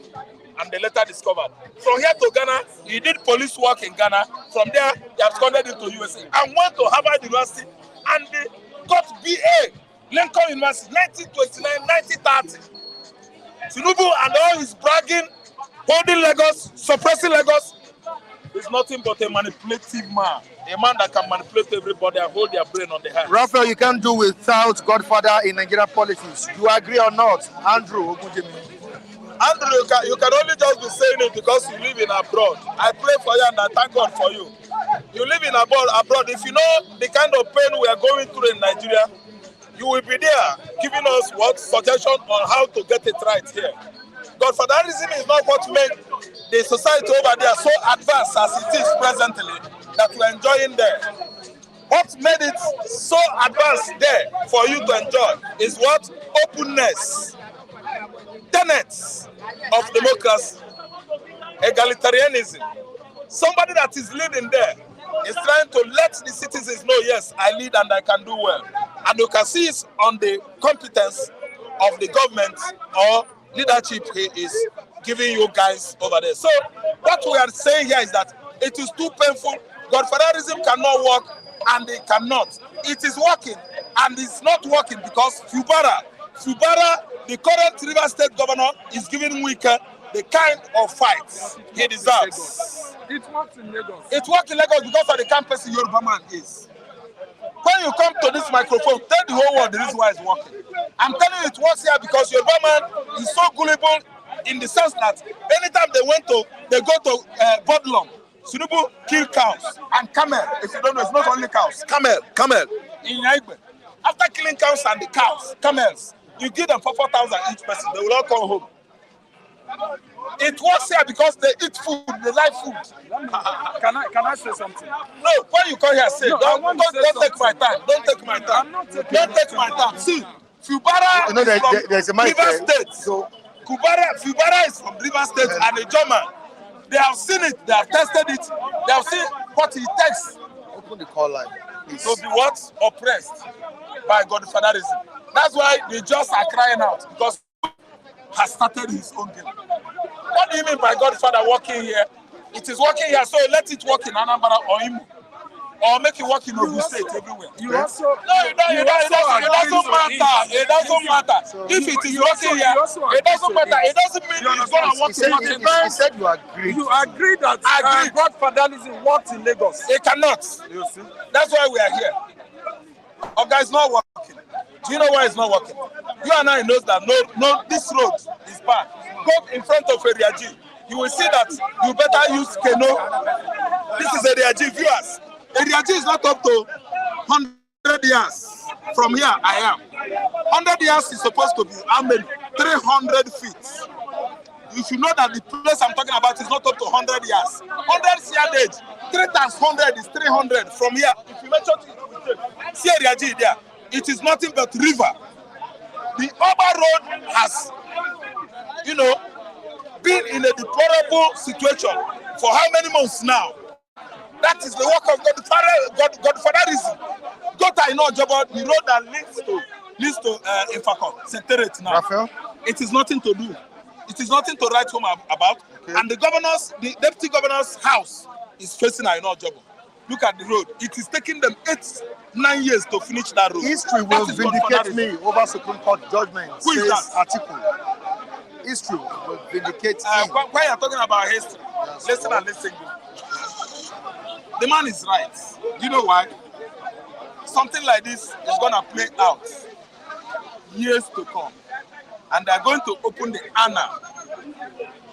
S4: and they later discovered. From here to Ghana, he did police work in Ghana. From there, he absconded into USA and went to Harvard University and they got BA, Lincoln University, 1929, 1930. Tinubu and all his bragging, holding Lagos, suppressing Lagos, is nothing but a manipulative man. A man that can manipulate everybody and hold their brain on the hand.
S1: Raphael, you can't do without Godfather in Nigerian politics. You agree or not? Andrew Ogunjimi.
S4: Andrew, you can only just be saying it because you live in abroad. I pray for you and I thank God for you. You live in abroad. If you know the kind of pain we are going through in Nigeria, you will be there giving us what suggestion on how to get it right here. Godfatherism is not what made the society over there so advanced as it is presently that we're enjoying there. What made it so advanced there for you to enjoy is what? Openness, tenets of democracy, egalitarianism. Somebody that is leading there is trying to let the citizens know, yes, I lead and I can do well. And you can see it on the competence of the government or leadership he is giving you guys over there. So what we are saying here is that it is too painful. Godfatherism cannot work
S2: and they cannot. It is working, and it's not working because Fubara, the current Rivers State governor, is giving Wike the kind of fights he deserves.
S4: It works in Lagos.
S2: It works in Lagos because of the kind of person Yoruba man is. When you come to this microphone, tell the whole world the reason why it's working. I'm telling you it works here because Yoruba man is so gullible in the sense that anytime they go to Bodlum, Sunubu kill cows and camel. If you don't know, it's not only cows. Camel in Yaigbe. After killing cows and the cows, camels, you give them for 4,000 each person. They will all come home. It works here because they eat food, they like food.
S4: Can I say something?
S2: No, when you come here, say,
S4: No,
S2: don't take my time. Don't take my time. Don't take my time. See, Fubara is from Rivers State. So Fubara is from Rivers State and a German. They have seen it, they have tested it, they have seen what it takes.
S1: Open the call line, please.
S2: To be what? Oppressed by Godfatherism. That's why they just are crying out because has started his own game. What do you mean by Godfather working here? It is working here, so let it work in Anambra or Imo. Or make it work in Ogun State everywhere.
S4: You also
S2: it doesn't matter. It doesn't matter.
S1: So,
S2: if it is working here, it doesn't matter. It doesn't mean it's going to work in
S1: He said you agreed.
S4: You agree that Godfatherism works in Lagos.
S2: It cannot.
S4: You see?
S2: That's why we are here. Okay, it's not working. Do you know why it's not working? You and I knows that no, this road is bad. Go in front of Area G. You will see that you better use Keno. This is Area G viewers. Area G is not up to 100 years. From here, I am. 100 years is supposed to be how many? 300 feet. You should know that the place I'm talking about is not up to 100 years. 100 year age. 3 times 100 is 300. From here, if you mention it, see Area G there. It is nothing but river. The Oba Road has, been in a deplorable situation for how many months now? That is the work of Godfatherism. Gota in Ojobo, the road that leads to Infacom, Secretariat now.
S1: Raphael?
S2: It is nothing to do. It is nothing to write home about. Okay. And the deputy governor's house is facing Ojobo. Look at the road. It is taking them 8-9 years to finish that road.
S1: History will vindicate me over Supreme Court judgment.
S2: Who is that?
S1: Atiku. History will vindicate me.
S2: When you're talking about history, listen and listen good. The man is right. Do you know why? Something like this is going to play out years to come. And they're going to open the annal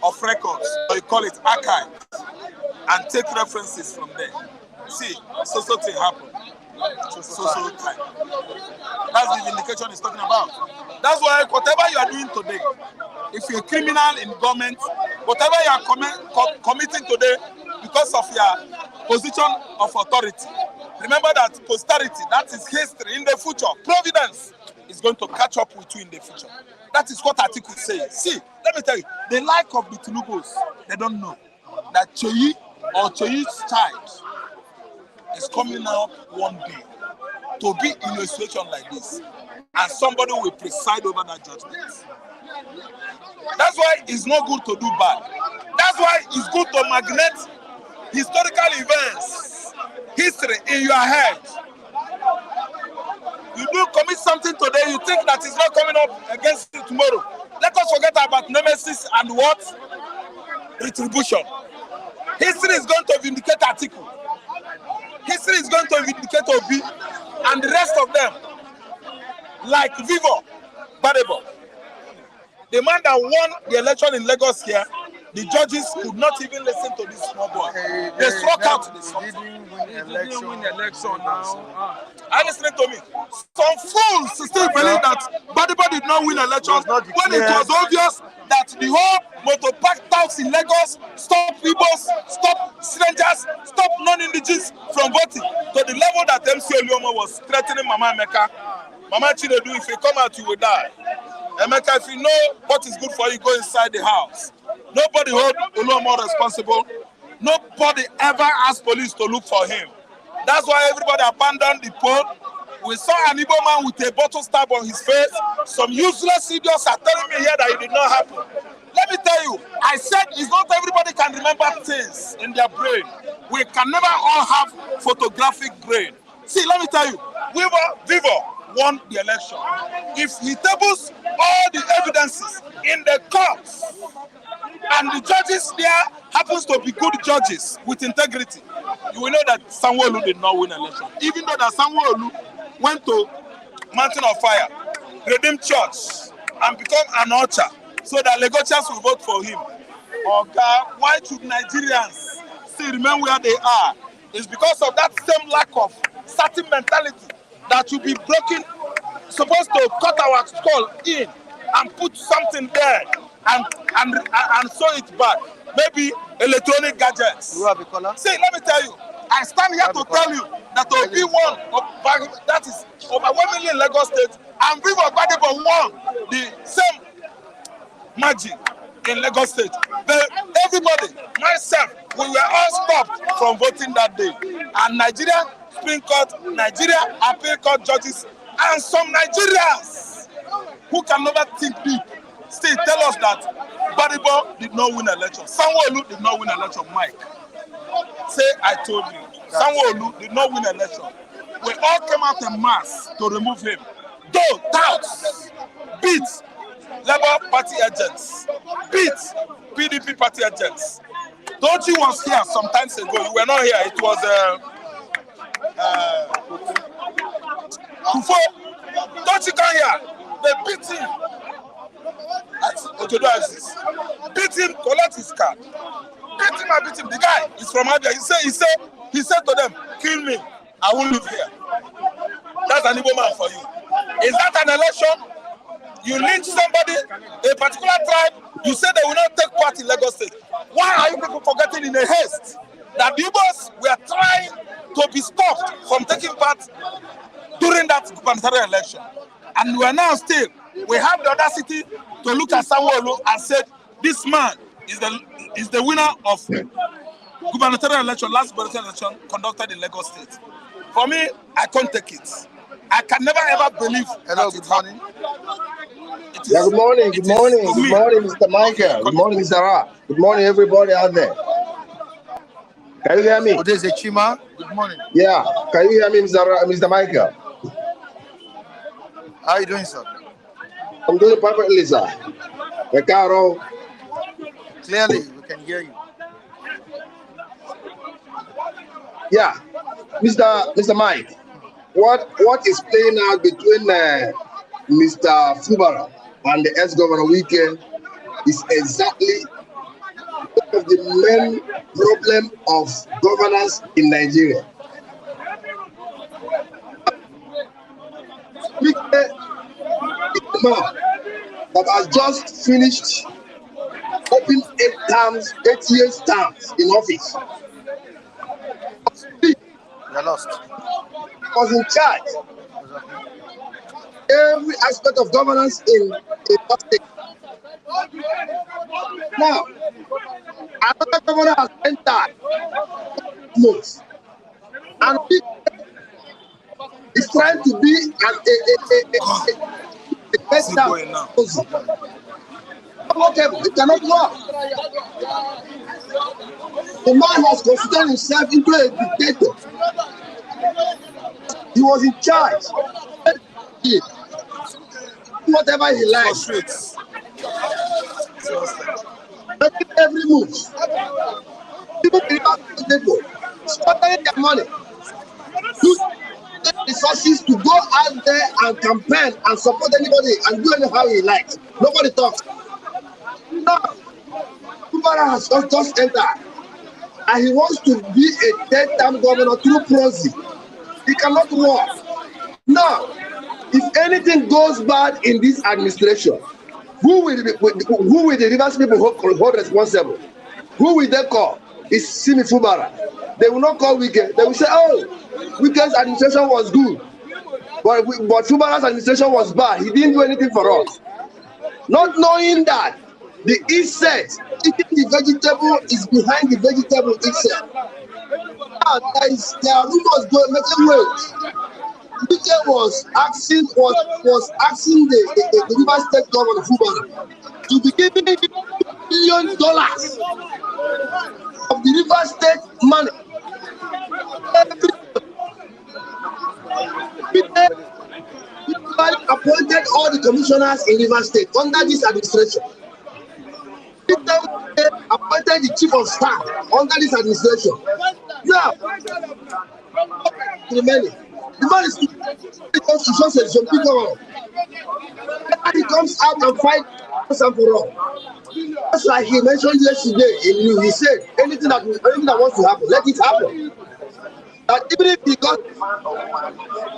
S2: of records, or you call it archive, and take references from there. See, so thing happened. So time. That's the vindication he's talking about. That's why whatever you are doing today, if you're a criminal in government, whatever you are committing today because of your position of authority, remember that posterity, that is history in the future. Providence is going to catch up with you in the future. That is what Atiku says. See, let me tell you, the like of the Tunubos, they don't know that Cheyi or Cheyi's child is coming out one day to be in a situation like this, and somebody will preside over that judgment. That's why it's not good to do bad. That's why it's good to magnet historical events, history in your head. You do commit something today, you think that it's not coming up against you tomorrow. Let us forget about nemesis and what? Retribution. History is going to vindicate Atiku. History is going to vindicate Obi and the rest of them. Like Vivo, Badebo. The man that won the election in Lagos here, the judges could not even listen to this small boy. They struck out the song.
S4: He didn't win election now.
S2: Are you listening to me? Some fools still believe that Badebo did not win elections when it was obvious that the whole motor park tax in Lagos stop Igbos, stop strangers, stop non-indigenous from voting to the level that MC Oluomo was threatening Mama Emeka. Mama Chinedu, if you come out, you will die. Emeka, if you know what is good for you, go inside the house. Nobody hold Oluomo responsible. Nobody ever asked police to look for him. That's why everybody abandoned the poll. We saw an Igbo man with a bottle stab on his face. Some useless idiots are telling me here that it did not happen. Let me tell you, I said it's not everybody can remember things in their brain. We can never all have photographic brain. See, let me tell you, Vivo won the election. If he tables all the evidences in the courts and the judges there happens to be good judges with integrity, you will know that Sanwo-Olu did not win election. Even though that Sanwo-Olu went to Mountain of Fire, Redeemed Church, and become an altar so that Lagosians will vote for him. Okay, why should Nigerians still remain where they are? It's because of that same lack of certain mentality that you be broken, supposed to cut our skull in and put something there and sew it back. Maybe electronic gadgets. See, let me tell you, I stand here to tell you that Obi won, that is overwhelmingly in Lagos State, and Breathe-Atiku won the same margin in Lagos State. Everybody, myself, we were all stopped from voting that day. And Nigeria Supreme Court, Nigeria Appeal Court judges, and some Nigerians who can never think deep still tell us that Badibo did not win election. Sanwo-Olu did not win election, Mike. Say I told you. Sanwo-Olu did not win election. We all came out en mass to remove him. Though doubts beat Labour Party agents, beat PDP party agents. Doji was here some times ago. You were not here. It was Kufo. Doji came here. They beat him. Beat him, collect his card. Beat him and beat him. The guy is from Abia. He said to them, kill me. I won't live here. That's an Igbo man for you. Is that an election? You lynch somebody, a particular tribe, you say they will not take part in Lagos State. Why are you people forgetting in a haste that the Igbos were trying to be stopped from taking part during that gubernatorial election? And we are now still, we have the audacity to look at Sanwo-Olu and said, this man is the winner of gubernatorial election, last gubernatorial election conducted in Lagos State. For me, I can't take it. I can never ever believe.
S1: Hello, good morning.
S7: Yeah, good morning, good morning, good morning, Mr. Michael. Good morning, Mr. Ra. Good morning, everybody out there. Can you hear me?
S1: Today is Chima. Good morning.
S7: Yeah, can you hear me, Mr. Michael?
S1: How are you doing, sir?
S7: I'm doing perfectly, sir. Caro.
S1: Clearly, we can hear you.
S7: Yeah, Mr. Mike. What is playing out between Mr. Fubara and the ex-governor Wike is exactly one of the main problem of governance in Nigeria. Wike is a man that has just finished open 8 years terms in office.
S1: You're lost.
S7: Was in charge every aspect of governance in that state. Now, another governor has entered months, and he is trying to be a best it cannot work. The man has considered himself into a dictator. He was in charge. Whatever he likes. Making every move. People people spending their money. Use resources to go out there and campaign and support anybody and do anyhow he likes. Nobody talks. Now, Fubara has just entered. And he wants to be a third-term governor through proxy. It cannot work. Now, if anything goes bad in this administration, who will the Rivers people hold responsible? Who will they call? It's Simi Fubara. They will not call Wike. They will say, oh, Wike's administration was good. But Fubara's administration was bad. He didn't do anything for us. Not knowing that the insect eating the vegetable is behind the vegetable itself. Now, there are rumors going making waves. Wike was asking the Rivers State governor Fubara to be giving him $1 billion of the Rivers State money. all the commissioners in Rivers State under this administration. They appointed the chief of staff under this administration. Now, the man is because he shows some people. And he comes out and fight for all. Just like he mentioned yesterday, he said anything that wants to happen, let it happen. That even if he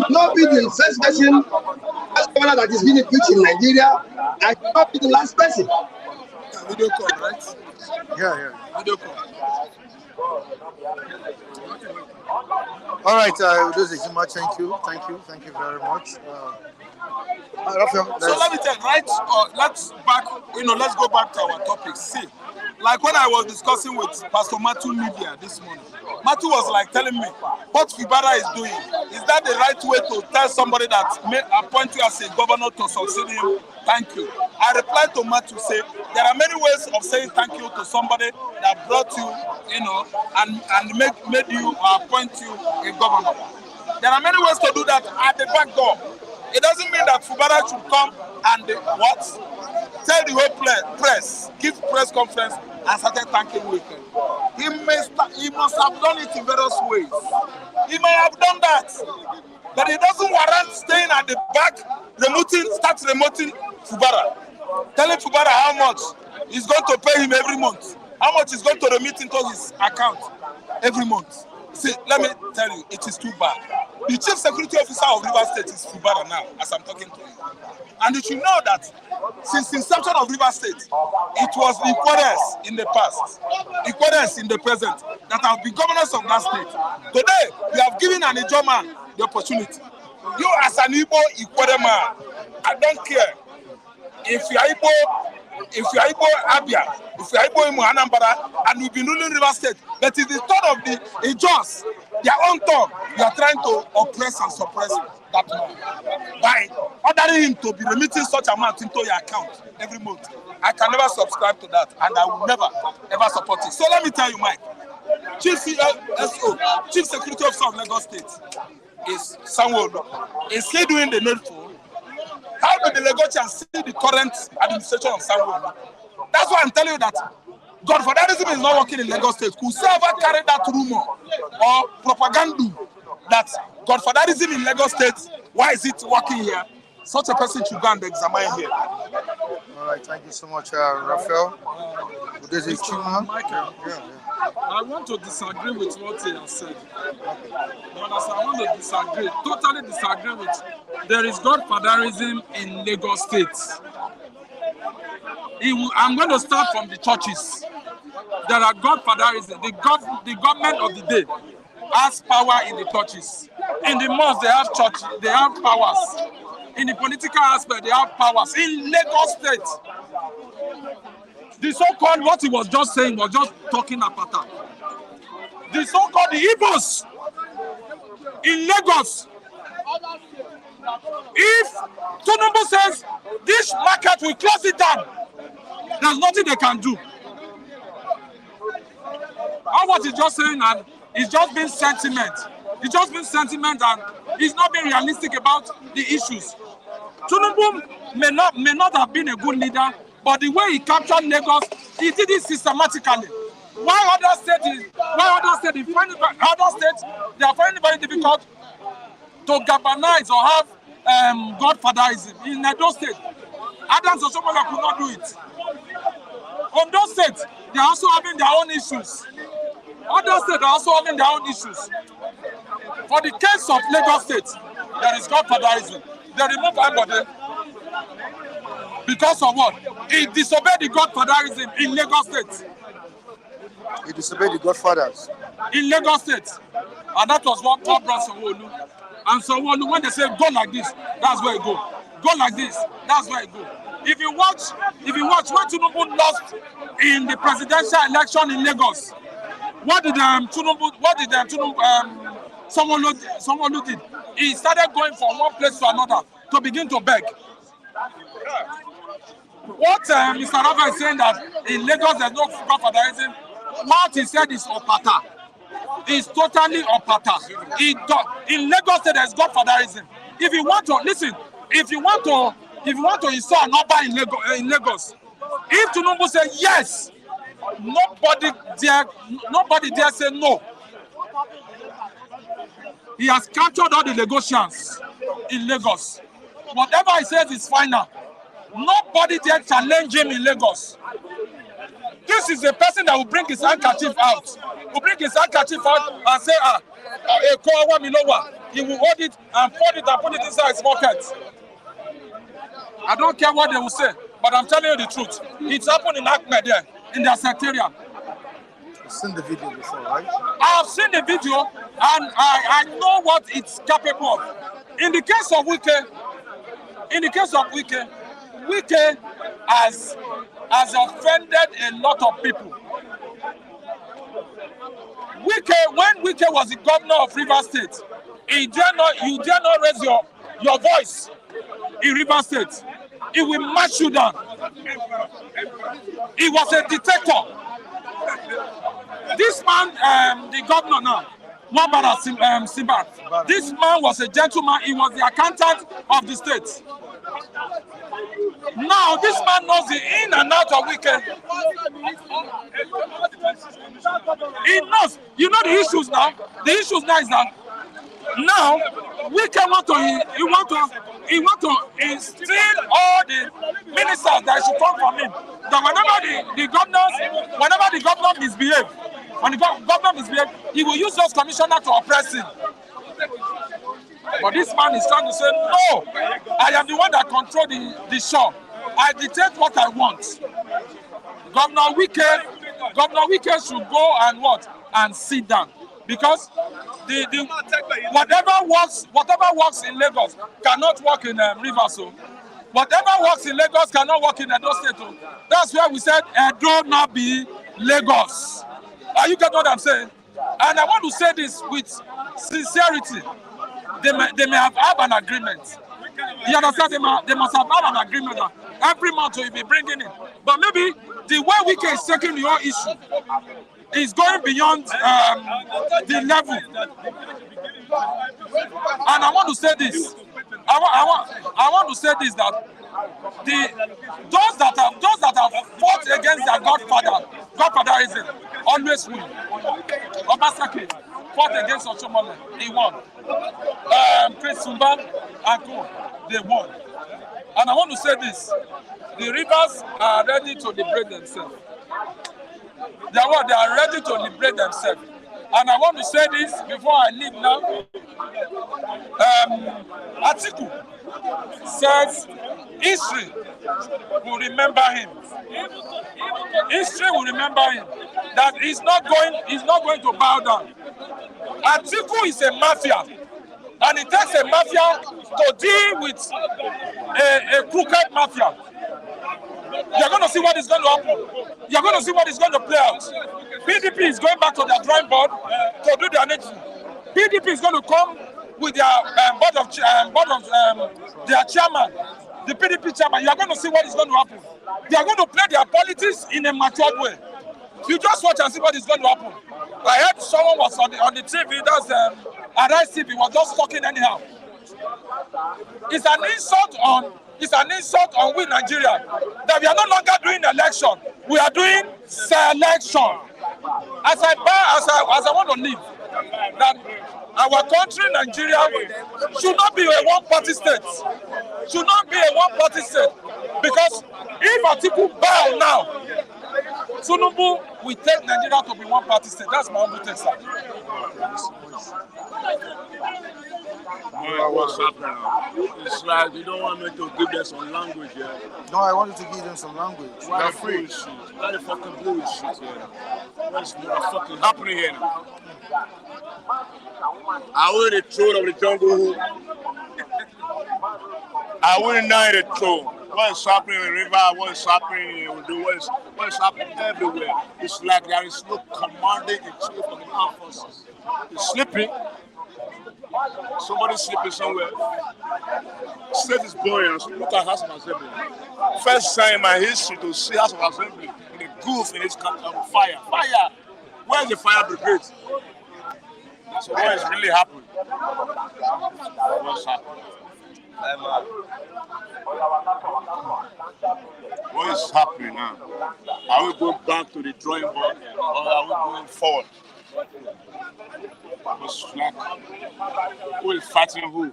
S7: not be the first person, first governor that is being impeached in Nigeria, I cannot be the last person.
S2: Video call, right?
S1: Yeah.
S2: Video call.
S1: All right, Udozejima, thank you very much. Raphael,
S2: So let me tell you, right? Let's go back to our topic. See, like when I was discussing with Pastor Matu Media this morning, Matu was like telling me what Fubara is doing. Is that the right way to tell somebody that may appoint you as a governor to succeed him? Thank you. I replied to Matu say there are many ways of saying thank you to somebody that brought you, and made you or appoint you a governor. There are many ways to do that at the back door. It doesn't mean that Fubara should come and tell the whole press, give press conference and started thanking Wike. He must have done it in various ways. He may have done that, but it doesn't warrant staying at the back, start remoting Fubara, telling Fubara how much he's going to pay him every month, how much he's going to remit into his account every month. See, let me tell you, it is too bad. The chief security officer of Rivers State is Fubara now, as I'm talking to you. And you should know that since the inception of Rivers State, it was the Ikwades in the past, Ikwades in the present, that have been governors of that state. Today, we have given an Ijo man the opportunity. You as an Igbo Ikwade man, I don't care. If you are Igbo Abia, if you are Igbo Imo Anambra, and we've been ruling Rivers State, but it's the thought of the Ijos, their own tongue, you are trying to oppress and suppress that man by ordering him to be remitting such amount into your account every month. I can never subscribe to that, and I will never ever support it. So let me tell you, Mike, Chief Security Officer of Lagos State is Sanwo-Olu. Is he doing the needful? How do the Lagosians see the current administration of Sanwo-Olu? That's why I'm telling you that Godfatherism is not working in Lagos State. Whoever carried that rumor or propaganda that Godfatherism in Lagos State, why is it working here? Such a person should go and examine here.
S1: All right, thank you so much, Raphael.
S4: I want to disagree with what he has said. I want to disagree, totally disagree with. There is Godfatherism in Lagos State. I'm going to start from the churches. There are Godfatherism. The government of the day has power in the churches. In the mosque, they have church, they have powers. In the political aspect, they have powers. In Lagos State, the so-called, what he was just saying, was just talking about that. The so-called Igbos in Lagos, if Tinubu says this market will close it down, there's nothing they can do. All what he's just saying, and it's just been sentiment. It's just been sentiment, and he's not being realistic about the issues. Tinubu may not have been a good leader, but the way he captured Lagos, he did it systematically. Why other states they are finding it very difficult to galvanize or have Godfatherism in Edo State. Adams Oshobola could not do it. On those states, they are also having their own issues. Other states are also having their own issues. For the case of Lagos State, there is Godfatherism. They remove everybody. Because of what? He disobeyed the Godfatherism in Lagos State.
S1: He disobeyed the Godfathers.
S4: In Lagos State. And that was what brought Sanwo-Olu. And Sanwo-Olu, when they say go like this, that's where it go. Go like this, that's where it go. If you watch when Tinubu lost in the presidential election in Lagos, what did Sanwo-Olu did? He started going from one place to another to begin to beg. What Mr. Rafa is saying that in Lagos there's no Godfatherism, what he said is opata. It's totally opata. In Lagos there's Godfatherism. If you want to listen, if you want to if you want to install an Oba in Lagos, if Tinubu say yes, nobody dare say no. He has captured all the Lagosians in Lagos. Whatever he says is final. Nobody dare challenge him in Lagos. This is a person that will bring his handkerchief out. Will bring his handkerchief out and say, he will hold it and fold it and put it inside his pocket. I don't care what they will say, but I'm telling you the truth. It's happened in Ahmed there, in their secretariat.
S1: You've seen the video before, right?
S4: I have seen the video and I know what it's capable of. In the case of Wike, Wike has offended a lot of people. When Wike was the governor of Rivers State, you dare not raise your voice in Rivers State. He will match you down. He was a dictator. This man, the governor now, Fubara, this man was a gentleman. He was the accountant of the state. Now this man knows the in and out of Wike. He knows. You know the issues now. The issues now is that now Wike want to instill all the ministers that should come from him. That whenever the governor misbehave, he will use those commissioners to oppress him. But this man is trying to say, no, I am the one that control the show. I dictate what I want. Governor Wike should go and what? And sit down. Because whatever works in Lagos cannot work in Rivers. Whatever works in Lagos cannot work in Edo State. That's why we said Edo not be Lagos. Are you getting what I'm saying? And I want to say this with sincerity. They may have an agreement. You understand? They must have an agreement that every month we'll be bringing it. But maybe the way Wike is taking your issue is going beyond the level. And I want to say this. I want to say this, that those that have fought against their godfatherism always win. Obaseki fought against Oshomole, he won. Chris Sumba and Co, they won. And I want to say this: the Rivers are ready to liberate themselves. They are ready to liberate themselves. And I want to say this before I leave now. Atiku says history will remember him. History will remember him. That he's not going to bow down. Atiku is a mafia. And it takes a mafia to deal with a crooked mafia. You're going to see what is going to happen. You're going to see what is going to play out. PDP is going back to their drawing board to do their next. PDP is going to come with their board of their chairman, the PDP chairman. You're going to see what is going to happen. They are going to play their politics in a matured way. You just watch and see what is going to happen. I heard someone was on the TV, that's Arise TV, was just talking anyhow. It's an insult on we Nigeria that we are no longer doing election. We are doing selection. As I want to live, that our country, Nigeria, should not be a one-party state. Should not be a one-party state. Because if Atiku bow now, Tinubu will take Nigeria to be one-party state. That's my humble take, sir.
S8: What's happening? It's like you don't want me to give them some language here.
S1: No, I wanted to give them some language.
S8: Why the bullshit? Why the fucking bullshit here? What's fucking happening here now? I will the throne of the jungle. I will deny the throne. What's happening in the river? What's happening in the west? What's happening everywhere? It's like there is no commanding in chief of the armed forces. It's sleeping. Somebody's sleeping somewhere. State is boring. Look at House of Assembly. First time in my history to see House of Assembly in a goof in its country on fire. Fire! Where's the fire brigade? So what is really happening? What's happening? What is happening now? Are we going back to the drawing board or are we going forward? It's like, who is fighting who?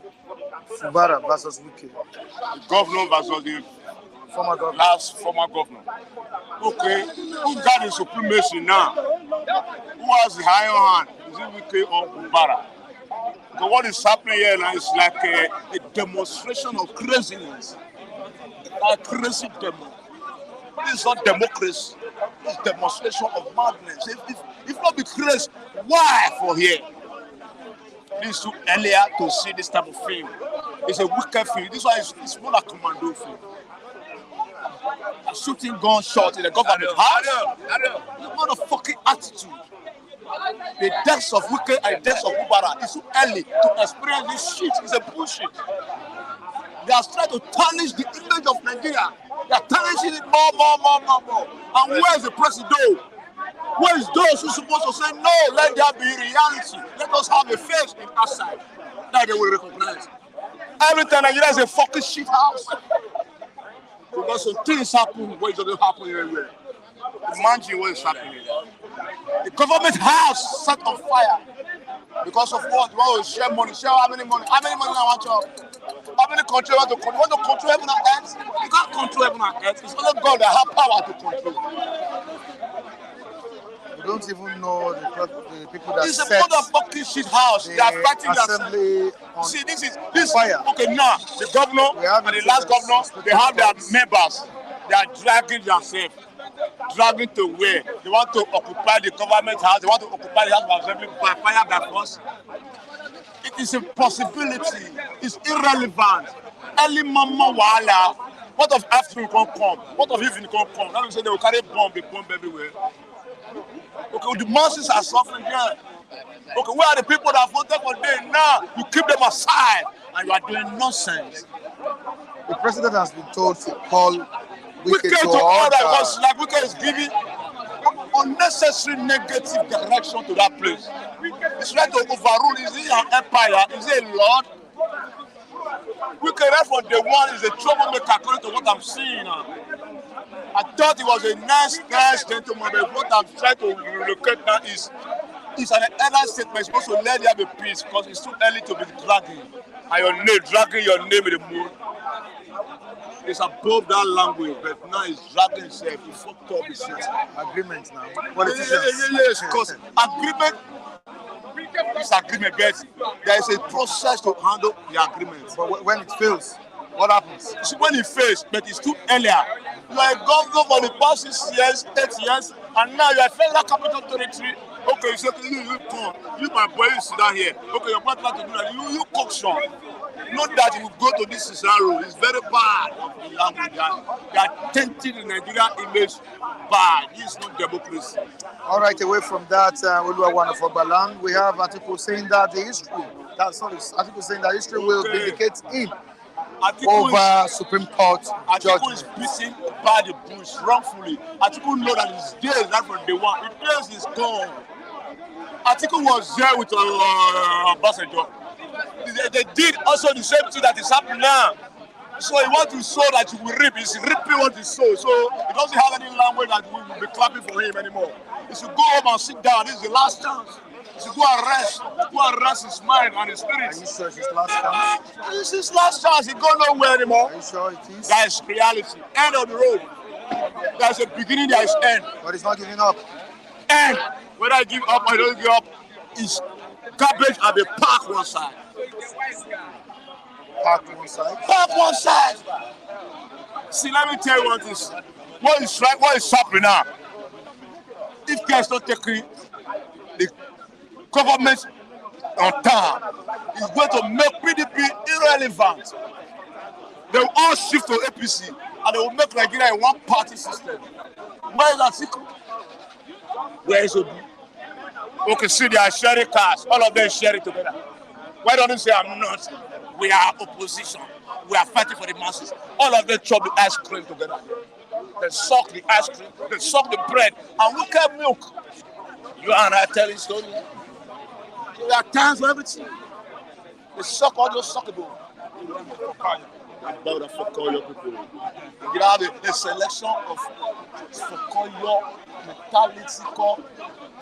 S1: Fubara versus Wike.
S8: The governor versus the
S1: Former governor.
S8: last former governor. Okay, who got the supremacy now? Who has the higher hand? Is it Wike or Fubara? So what is happening here now is like a demonstration of craziness. A crazy demo. This is not democracy. It's demonstration of madness. If not be crazy, why for here? This is too earlier to see this type of film. It's a wicked film. This one is more like commando film. A shooting gunshot in the government house. What a fucking attitude. The deaths of Wike and the deaths of Fubara is too early to experience this shit. It's a bullshit. They are trying to tarnish the image of Nigeria. They are tarnishing it more. And where is the president? Where is those who are supposed to say, no, let there be reality. Let us have a face in outside that they will recognize. Every time Nigeria is a fucking shit house. Because some things happen where it doesn't happen everywhere. Imagine what is happening. The government house set on fire. Because of what? Well, we share money. Share how many money? How many money I want to? How many countries want to control? You want to control heaven and earth? You can't control heaven and earth. It's only God that has power to control.
S1: You don't even know the people that
S8: It's a motherfucking shit house. They are fighting
S1: assembly on
S8: see, this
S1: fire.
S8: Okay, now the governor and the last governor, they have their members. They are dragging themselves. Dragging to where? They want to occupy the government house. They want to occupy the house of assembly by fire, by force. It is a possibility. It's irrelevant. Early mama wala. What of afternoon can't come? What of evening can't come? Now they say they will carry bomb everywhere. Okay, the masses are suffering here. Okay, where are the people that voted for them now? You keep them aside and you are doing nonsense.
S1: The president has been told to call Wike
S8: to order because like Wike is giving unnecessary negative direction to that place. It's right to overrule. Is he an empire? Is he a lord? Wike right from day one is a troublemaker according to what I'm seeing now. I thought he was a nice gentleman, but what I'm trying to relocate now is an elder statement. It's supposed to let there be peace because it's too early to be dragging. And dragging your name in the moon. It's above that language, but now it's dragging itself. He fucked up his shit.
S1: Agreement now. Politicians.
S8: Yes, because agreement is agreement, but there is a process to handle the agreement.
S1: But when it fails, what happens?
S8: See, when it fails, but it's too earlier. You are a governor for the past 6 years, 8 years, and now you are federal capital territory. Okay, you say, you come. You, my boy, you sit down here. Okay, your partner to do that. You cook some. Not that you will go to this scenario. It's very bad. They are tainting the Nigerian image bad. This is not democracy.
S1: All right, away from that, we have Atiku saying that Atiku saying that history will vindicate him over Supreme Court judgment.
S8: Atiku is beaten by the bush wrongfully. Atiku knows that his days right from day one. His days is gone. Atiku was there with Obasanjo. They did also the same thing that is happening now. So he wants to show that he will reap. He's reaping what he sows. So he doesn't have any language that we will be clapping for him anymore. He should go home and sit down. This is the last chance. He should go and rest. His mind and his spirit.
S1: Are you sure it's his last chance?
S8: This is his last chance. He go nowhere anymore.
S1: Are you sure it is?
S8: That is reality. End of the road. There's a beginning, there is end.
S1: But he's not giving up.
S8: End. Whether I give up or I don't give up, is garbage at the park one side.
S1: Park one side?
S8: Park one side. See, let me tell you what is. What is happening now? If guys not taking the government on time, it's going to make PDP irrelevant. They will all shift to APC and they will make Nigeria a one-party system. Where is Atiku? Where is Obi? Okay, see, they are sharing cars. All of them share it together. Why don't you say I'm not? We are opposition. We are fighting for the masses. All of them chop the ice cream together. They suck the ice cream, they suck the bread, and we can milk. You and I telling story. There are times for everything. They suck all those suckable. about the Fokoyo people.
S2: You have a selection of Fokoyo mentality called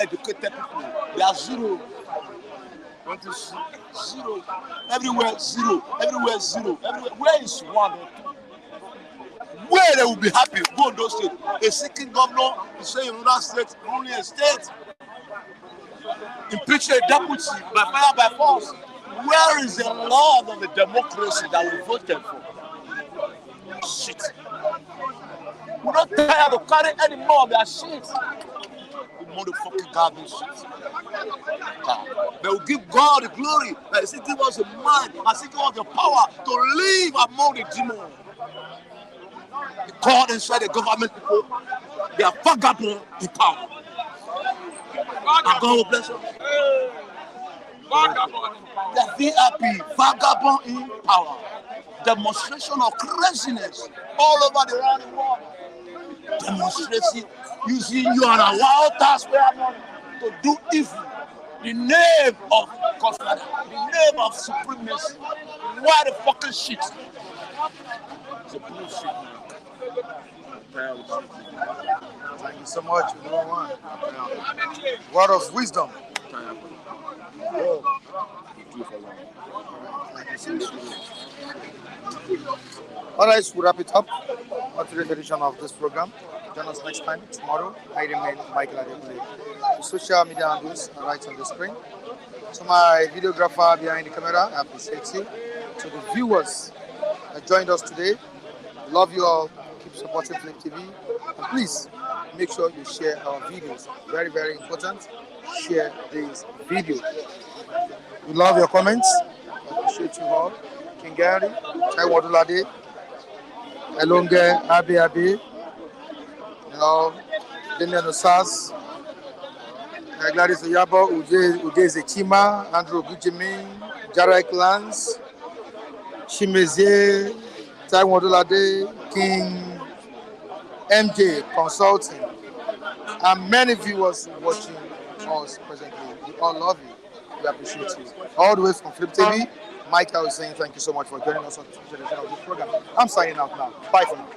S2: educated people. They are zero. Want to see zero. Everywhere zero. Everywhere zero. Everywhere. Where is one or two? Where they will be happy, go in those states. A sitting governor is saying in another state, only a state. Impeach a deputy by fire by force. Where is the love of the democracy that we voted for? Shit. We're not tired of carrying any more of their shit. The motherfucking garbage shit. They will give God the glory. They still give us the mind and still give us the power to live among the demons. God inside the government people, they are vagabond in power. And God will bless us. They are VIP, vagabond in power. Demonstration of craziness all over the round the world. Demonstration using you and a wild taxpayer money to do evil. The name of Godfather, the name of supremacy. Why the fucking shit? It's a bullshit.
S1: Thank you so much. Word of wisdom. Alright, we'll wrap it up on today's edition of this program. Join us next time, tomorrow. I remain Michael Adebule. The social media handles are right on the screen. To my videographer behind the camera, I appreciate you. To the viewers that joined us today, love you all. Keep supporting Flip TV. And please make sure you share our videos. Very, very important. Share this video. We love your comments. I appreciate you all. Kingari, Chaiwadulade, Elonge, Abi, Damian Osas, Gladys Oyabo, Ude Zechima, Andrew Gujimi, Jarek Lance, Chimezie, Chaiwadulade, King MJ Consulting, and many viewers watching us presently. We all love you. We appreciate you. All the way from Flip TV, Michael is saying thank you so much for joining us on this program. I'm signing out now. Bye for now.